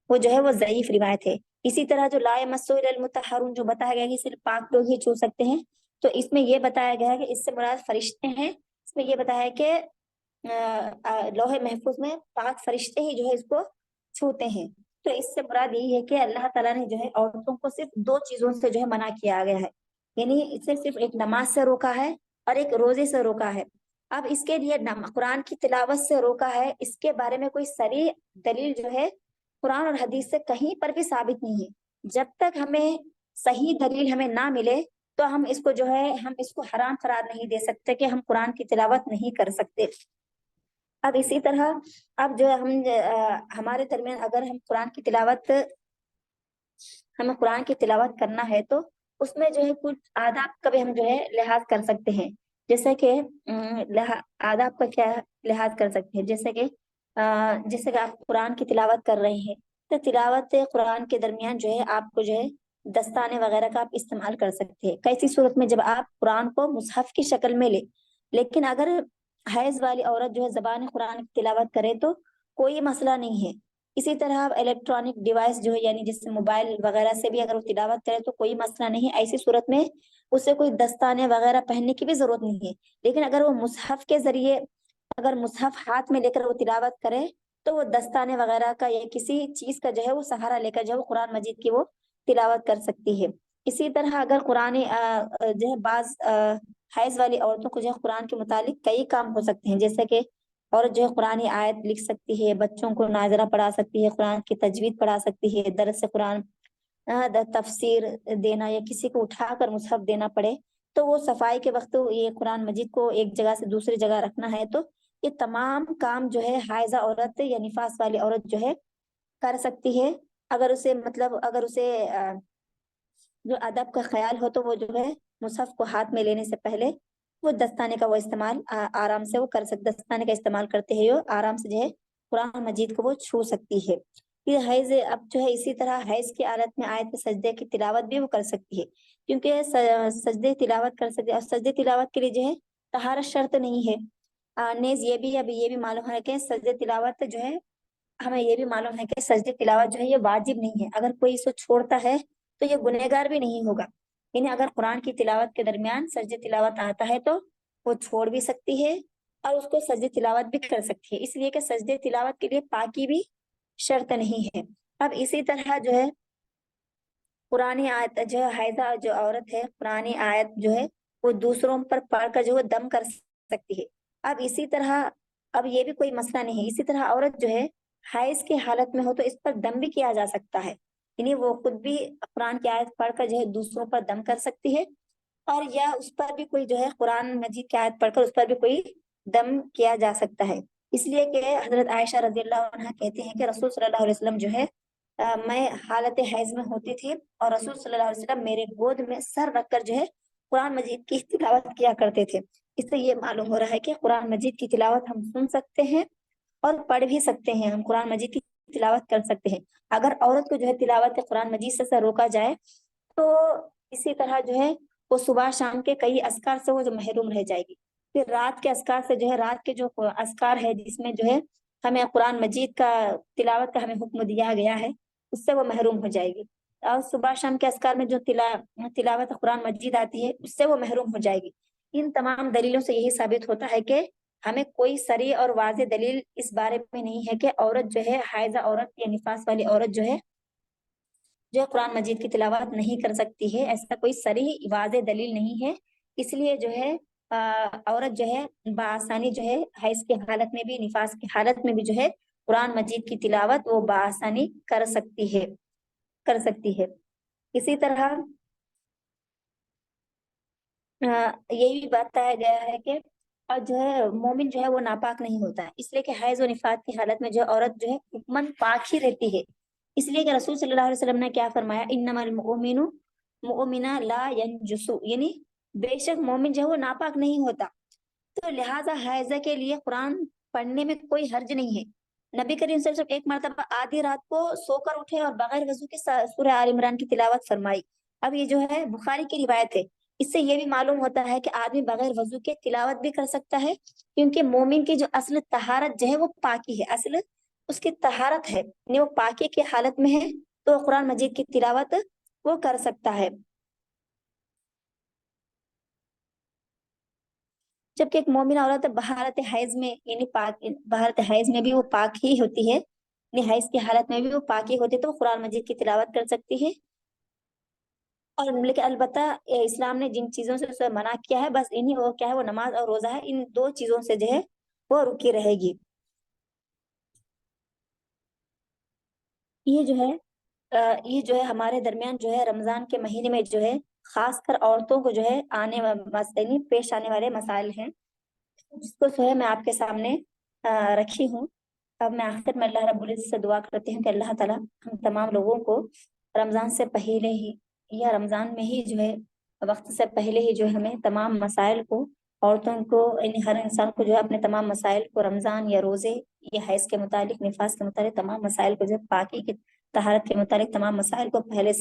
وہ جو ہے وہ ضعیف روایت ہے۔ اسی طرح جو لا یمسہ الا المطہرون جو بتایا گیا ہے کہ صرف پاک لوگ ہی چھو سکتے ہیں، تو اس میں یہ بتایا گیا ہے کہ اس سے مراد فرشتے ہیں۔ اس میں یہ بتایا ہے کہ لوح محفوظ میں پاک فرشتے ہی جو ہے اس کو چھوتے ہیں، تو اس سے مراد یہی ہے کہ اللہ تعالیٰ نے جو ہے عورتوں کو صرف دو چیزوں سے جو ہے منع کیا گیا ہے، یعنی اسے صرف ایک نماز سے روکا ہے اور ایک روزے سے روکا ہے۔ اب اس کے لیے قرآن کی تلاوت سے روکا ہے، اس کے بارے میں کوئی صریح دلیل جو ہے قرآن اور حدیث سے کہیں پر بھی ثابت نہیں ہے۔ جب تک ہمیں صحیح دلیل ہمیں نہ ملے تو ہم اس کو جو ہے ہم اس کو حرام قرار نہیں دے سکتے کہ ہم قرآن کی تلاوت نہیں کر سکتے۔ اب اسی طرح اب جو ہمارے درمیان اگر ہم قرآن کی تلاوت ہمیں قرآن کی تلاوت کرنا ہے تو اس میں جو ہے کچھ آداب کا بھی ہم جو ہے لحاظ کر سکتے ہیں، جیسے کہ آداب کا کیا لحاظ کر سکتے ہیں، جیسے کہ آپ قرآن کی تلاوت کر رہے ہیں تو تلاوت قرآن کے درمیان جو ہے آپ کو جو ہے دستانے وغیرہ کا آپ استعمال کر سکتے ہیں، کیسی صورت میں جب آپ قرآن کو مصحف کی شکل میں لے۔ لیکن اگر حیض والی عورت جو ہے زبان قرآن کی تلاوت کرے تو کوئی مسئلہ نہیں ہے۔ اسی طرح الیکٹرانک ڈیوائس جو ہے یعنی جیسے موبائل وغیرہ سے بھی اگر وہ تلاوت کرے تو کوئی مسئلہ نہیں ہے، ایسی صورت میں اسے کوئی دستانے وغیرہ پہننے کی بھی ضرورت نہیں ہے۔ لیکن اگر وہ مصحف کے ذریعے اگر مصحف ہاتھ میں لے کر وہ تلاوت کرے تو وہ دستانے وغیرہ کا یا کسی چیز کا جو ہے وہ سہارا لے کر جو ہے وہ قرآن مجید کی وہ تلاوت کر سکتی ہے۔ اسی طرح اگر قرآن جو ہے بعض حیض والی عورتوں کو جو ہے قرآن کے متعلق کئی کام ہو سکتے ہیں، جیسے کہ عورت جو ہے قرآن آیت لکھ سکتی ہے، بچوں کو ناظرہ پڑھا سکتی ہے، قرآن کی تجوید پڑھا سکتی ہے، درس قرآن تفسیر دینا، یا کسی کو اٹھا کر مصحف دینا پڑے تو وہ صفائی کے وقت یہ قرآن مجید کو ایک جگہ سے دوسری جگہ رکھنا ہے، تو یہ تمام کام جو ہے حائضہ عورت یا نفاس والی عورت جو ہے کر سکتی ہے۔ اگر اسے اگر اسے جو ادب کا خیال ہو تو وہ جو ہے مصحف کو ہاتھ میں لینے سے پہلے وہ دستانے کا وہ استعمال آرام سے وہ کر سکتے، دستانے کا استعمال کرتے ہیں وہ آرام سے جو ہے قرآن مجید کو وہ چھو سکتی ہے۔ یہ حیض اب جو ہے اسی طرح حیض کی حالت میں آیت سجدے کی تلاوت بھی وہ کر سکتی ہے، کیونکہ سجدے تلاوت کر سکتی ہے، اور سجدے تلاوت کے لیے جو ہے طہارت شرط نہیں ہے۔ نیز اب یہ بھی معلوم ہے کہ سجدے تلاوت جو ہے ہمیں یہ بھی معلوم ہے کہ سجدے تلاوت جو ہے یہ واجب نہیں ہے، اگر کوئی اسے چھوڑتا ہے تو یہ گنہگار بھی نہیں ہوگا، یعنی اگر قرآن کی تلاوت کے درمیان سجدے تلاوت آتا ہے تو وہ چھوڑ بھی سکتی ہے اور اس کو سجدے تلاوت بھی کر سکتی ہے، اس لیے کہ سجدے تلاوت کے لیے پاکی بھی شرط نہیں ہے۔ اب اسی طرح جو ہے پرانی آیت جو ہے حیضہ جو عورت ہے پرانی آیت جو ہے وہ دوسروں پر پڑھ کر جو ہے دم کر سکتی ہے۔ اب اسی طرح اب یہ بھی کوئی مسئلہ نہیں ہے، اسی طرح عورت جو ہے حیض کی حالت میں ہو تو اس پر دم بھی کیا جا سکتا ہے، یعنی وہ خود بھی قرآن کی آیت پڑھ کر جو ہے دوسروں پر دم کر سکتی ہے، اور یا اس پر بھی کوئی جو ہے قرآن مجید کی آیت پڑھ کر اس پر بھی کوئی دم کیا جا سکتا ہے۔ اس لیے کہ حضرت عائشہ رضی اللہ عنہ کہتے ہیں کہ رسول صلی اللہ علیہ وسلم جو ہے میں حالت حیض میں ہوتی تھی اور رسول صلی اللہ علیہ وسلم میرے گود میں سر رکھ کر جو ہے قرآن مجید کی تلاوت کیا کرتے تھے۔ اس سے یہ معلوم ہو رہا ہے کہ قرآن مجید کی تلاوت ہم سن سکتے ہیں اور پڑھ بھی سکتے ہیں، ہم قرآن مجید کی تلاوت کر سکتے ہیں۔ اگر عورت کو جو ہے تلاوت قرآن مجید سے روکا جائے تو اسی طرح جو ہے وہ صبح شام کے کئی اذکار سے وہ جو محروم رہ جائے گی، پھر رات کے اذکار سے جو ہے رات کے جو اذکار ہے جس میں جو ہے ہمیں قرآن مجید کا تلاوت کا ہمیں حکم دیا گیا ہے اس سے وہ محروم ہو جائے گی۔ اور صبح شام کے اذکار میں جو تلاوت قرآن مجید آتی ہے اس سے وہ محروم ہو جائے گی۔ ان تمام دلیلوں سے یہی ثابت ہوتا ہے کہ ہمیں کوئی صریح اور واضح دلیل اس بارے میں نہیں ہے کہ عورت جو ہے، حائضہ عورت یا نفاس والی عورت جو ہے قرآن مجید کی تلاوت نہیں کر سکتی ہے، ایسا کوئی صریح واضح دلیل نہیں ہے۔ اس لیے جو ہے عورت جو ہے بآسانی جو ہے حیض کی حالت میں بھی، نفاس کی حالت میں بھی جو ہے قرآن مجید کی تلاوت وہ بآسانی کر سکتی ہے۔ اسی طرح یہی بھی بتایا گیا ہے کہ اور جو ہے مومن جو ہے وہ ناپاک نہیں ہوتا ہے، اس لیے کہ حیض و نفاس کی حالت میں جو عورت جو ہے حکمن پاک ہی رہتی ہے۔ اس لیے کہ رسول صلی اللہ علیہ وسلم نے کیا فرمایا، انما المؤمن مؤمنہ لا ینجسو، یعنی بے شک مومن جو ہے وہ ناپاک نہیں ہوتا۔ تو لہٰذا حائضہ کے لیے قرآن پڑھنے میں کوئی حرج نہیں ہے۔ نبی کریم صلی اللہ علیہ وسلم ایک مرتبہ آدھی رات کو سو کر اٹھے اور بغیر وضو کے سورہ آل عمران کی تلاوت فرمائی۔ اب یہ جو ہے بخاری کی روایت ہے، اس سے یہ بھی معلوم ہوتا ہے کہ آدمی بغیر وضو کے تلاوت بھی کر سکتا ہے، کیونکہ مومن کی جو اصل طہارت جو ہے وہ پاکی ہے، اصل اس کی طہارت ہے، یعنی وہ پاکی کی حالت میں ہے، تو قرآن مجید کی تلاوت وہ کر سکتا ہے۔ جبکہ ایک مومن عورت بحالت حیض میں، یعنی بحالت حیض میں بھی وہ پاک ہی ہوتی ہے، یعنی حیض کی حالت میں بھی وہ پاک ہی ہوتی ہے، تو وہ قرآن مجید کی تلاوت کر سکتی ہے۔ اور لیکن البتہ اسلام نے جن چیزوں سے اسے منع کیا ہے، بس انہی وہ کیا ہے، وہ نماز اور روزہ ہے، ان دو چیزوں سے جو ہے وہ رکی رہے گی۔ یہ جو ہے ہمارے درمیان جو ہے رمضان کے مہینے میں جو ہے خاص کر عورتوں کو جو ہے یعنی پیش آنے والے مسائل ہیں، جس کو جو ہے میں آپ کے سامنے رکھی ہوں۔ اب میں آخر میں اللہ رب العزت سے دعا کرتی ہوں کہ اللہ تعالیٰ ہم تمام لوگوں کو رمضان سے پہلے ہی یا رمضان میں ہی جو ہے وقت سے پہلے ہی جو ہے ہمیں تمام مسائل کو، عورتوں کو، یعنی ہر انسان کو جو ہے اپنے تمام مسائل کو رمضان یا روزے یا حیض کے متعلق، نفاس کے متعلق تمام مسائل کو جو ہے پاکی کی طہارت کے متعلق تمام مسائل کو پہلے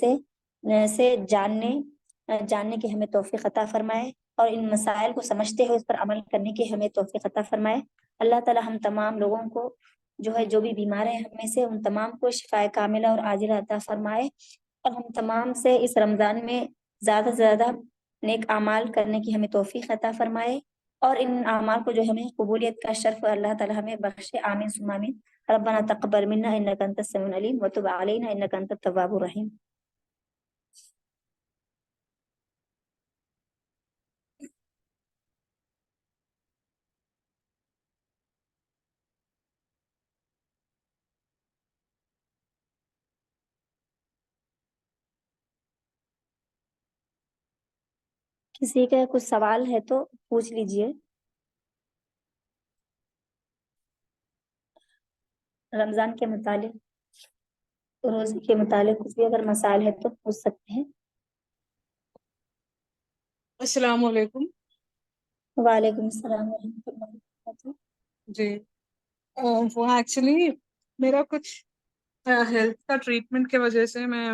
سے جاننے کی ہمیں توفیق عطا فرمائے، اور ان مسائل کو سمجھتے ہوئے اس پر عمل کرنے کی ہمیں توفیق عطا فرمائے۔ اللہ تعالی ہم تمام لوگوں کو جو ہے جو بھی بیمار ہیں ہم میں سے ان تمام کو شفاء کاملہ اور عاجلہ عطا فرمائے، اور ہم تمام سے اس رمضان میں زیادہ سے زیادہ نیک اعمال کرنے کی ہمیں توفیق عطا فرمائے، اور ان اعمال کو جو ہمیں قبولیت کا شرف اللہ تعالی ہمیں بخشے، آمین ثم آمین۔ ربنا تقبل منا انك انت السميع العليم وتب علينا انك انت التواب الرحيم۔ کسی کا کچھ سوال ہے تو پوچھ لیجئے، رمضان کے متعلق، روزے کے متعلق کچھ بھی اگر مسائل ہے تو پوچھ سکتے ہیں۔ السلام علیکم۔ وعلیکم السلام ورحمۃ اللہ وبرکاتہ۔ جی وہ ایکچولی میرا کچھ ہیلتھ کا ٹریٹمنٹ کی وجہ سے میں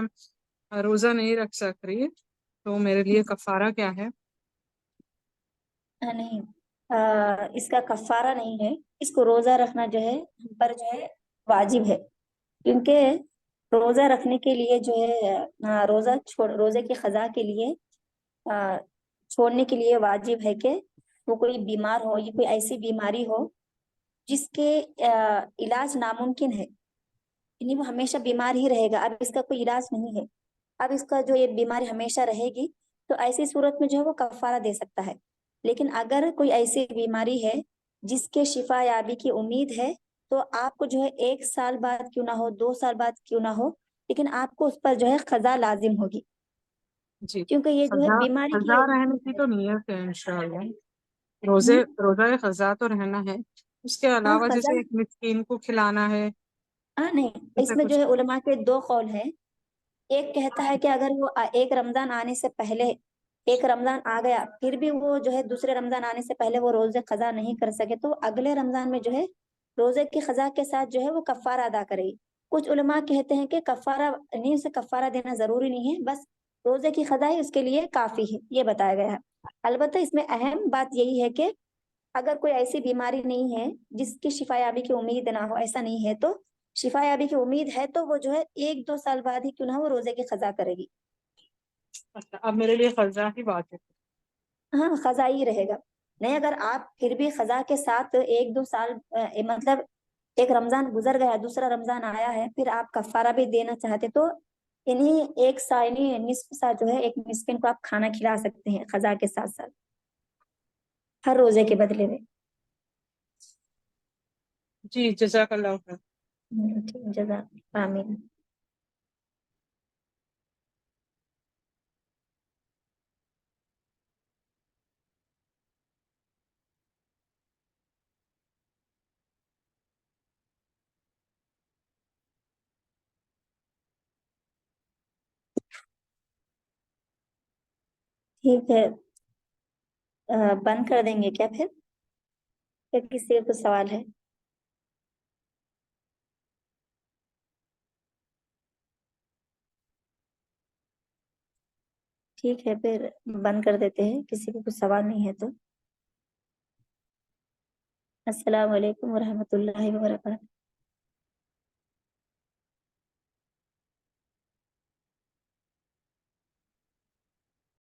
روزہ نہیں رکھ سک رہی، تو میرے لیے کفارہ کیا ہے؟ نہیں، اس کا کفارہ نہیں ہے، اس کو روزہ رکھنا جو ہے ہم پر جو ہے واجب ہے، کیونکہ روزہ رکھنے کے لیے جو ہے روزے کی قضا کے لیے چھوڑنے کے لیے واجب ہے کہ وہ کوئی بیمار ہو، یا کوئی ایسی بیماری ہو جس کے علاج ناممکن ہے، یعنی وہ ہمیشہ بیمار ہی رہے گا، اب اس کا کوئی علاج نہیں ہے، اب اس کا جو یہ بیماری ہمیشہ رہے گی، تو ایسی صورت میں جو ہے وہ کفارہ دے سکتا ہے۔ لیکن اگر کوئی ایسی بیماری ہے جس کے شفا یابی کی امید ہے، تو آپ کو جو ہے 1 سال بعد کیوں نہ ہو، 2 سال بعد کیوں نہ ہو، لیکن آپ کو اس پر جو ہے قضا لازم ہوگی، جی، کیونکہ یہ جو ہے بیماری کی قضا رہنے کی علت تو نیت ہے انشاءاللہ، ہے۔ روزہ قضا تو رہنا ہے، اس کے ہاں علاوہ قضا، جیسے ایک مسکین کو کھلانا ہے، ہاں نہیں، اس ایسا میں جو کچھ؟ ہے علماء کے 2 قول ہیں۔ ایک کہتا ہے کہ اگر وہ ایک رمضان آنے سے پہلے، ایک رمضان آ گیا پھر بھی وہ جو ہے دوسرے رمضان آنے سے پہلے وہ روزے قضا نہیں کر سکے، تو اگلے رمضان میں جو ہے روزے کی قضا کے ساتھ جو ہے وہ کفارہ ادا کرے گی۔ کچھ علماء کہتے ہیں کہ کفارہ نہیں، اسے کفارہ دینا ضروری نہیں ہے، بس روزے کی قضا ہی اس کے لیے کافی ہے، یہ بتایا گیا ہے۔ البتہ اس میں اہم بات یہی ہے کہ اگر کوئی ایسی بیماری نہیں ہے جس کی شفا یابی کی امید نہ ہو، ایسا نہیں ہے، تو شفا یابی کی امید ہے تو وہ جو ہے 1-2 سال بعد ہی کیوں نہ وہ روزے کی قضا کرے گی. اچھا اب میرے لیے قضا کی بات ہے. ہاں قضا ہی رہے گا. نہیں اگر آپ پھر بھی قضا کے ساتھ 1-2 سال مطلب ایک رمضان گزر گیا دوسرا رمضان آیا ہے پھر آپ کفارہ بھی دینا چاہتے تو انہیں ایک سا انہیں نصف سا جو ہے ایک مسکین کو آپ کھانا کھلا سکتے ہیں قضا کے ساتھ ساتھ ہر روزے کے بدلے میں. جی جزاک اللہ خیر. ٹھیک جزاک آمین. ٹھیک ہے بند کر دیں گے کیا پھر یا کسی کا کوئی سوال ہے؟ ٹھیک ہے پھر بند کر دیتے ہیں کسی کو کچھ سوال نہیں ہے تو. السلام علیکم ورحمۃ اللہ وبرکاتہ.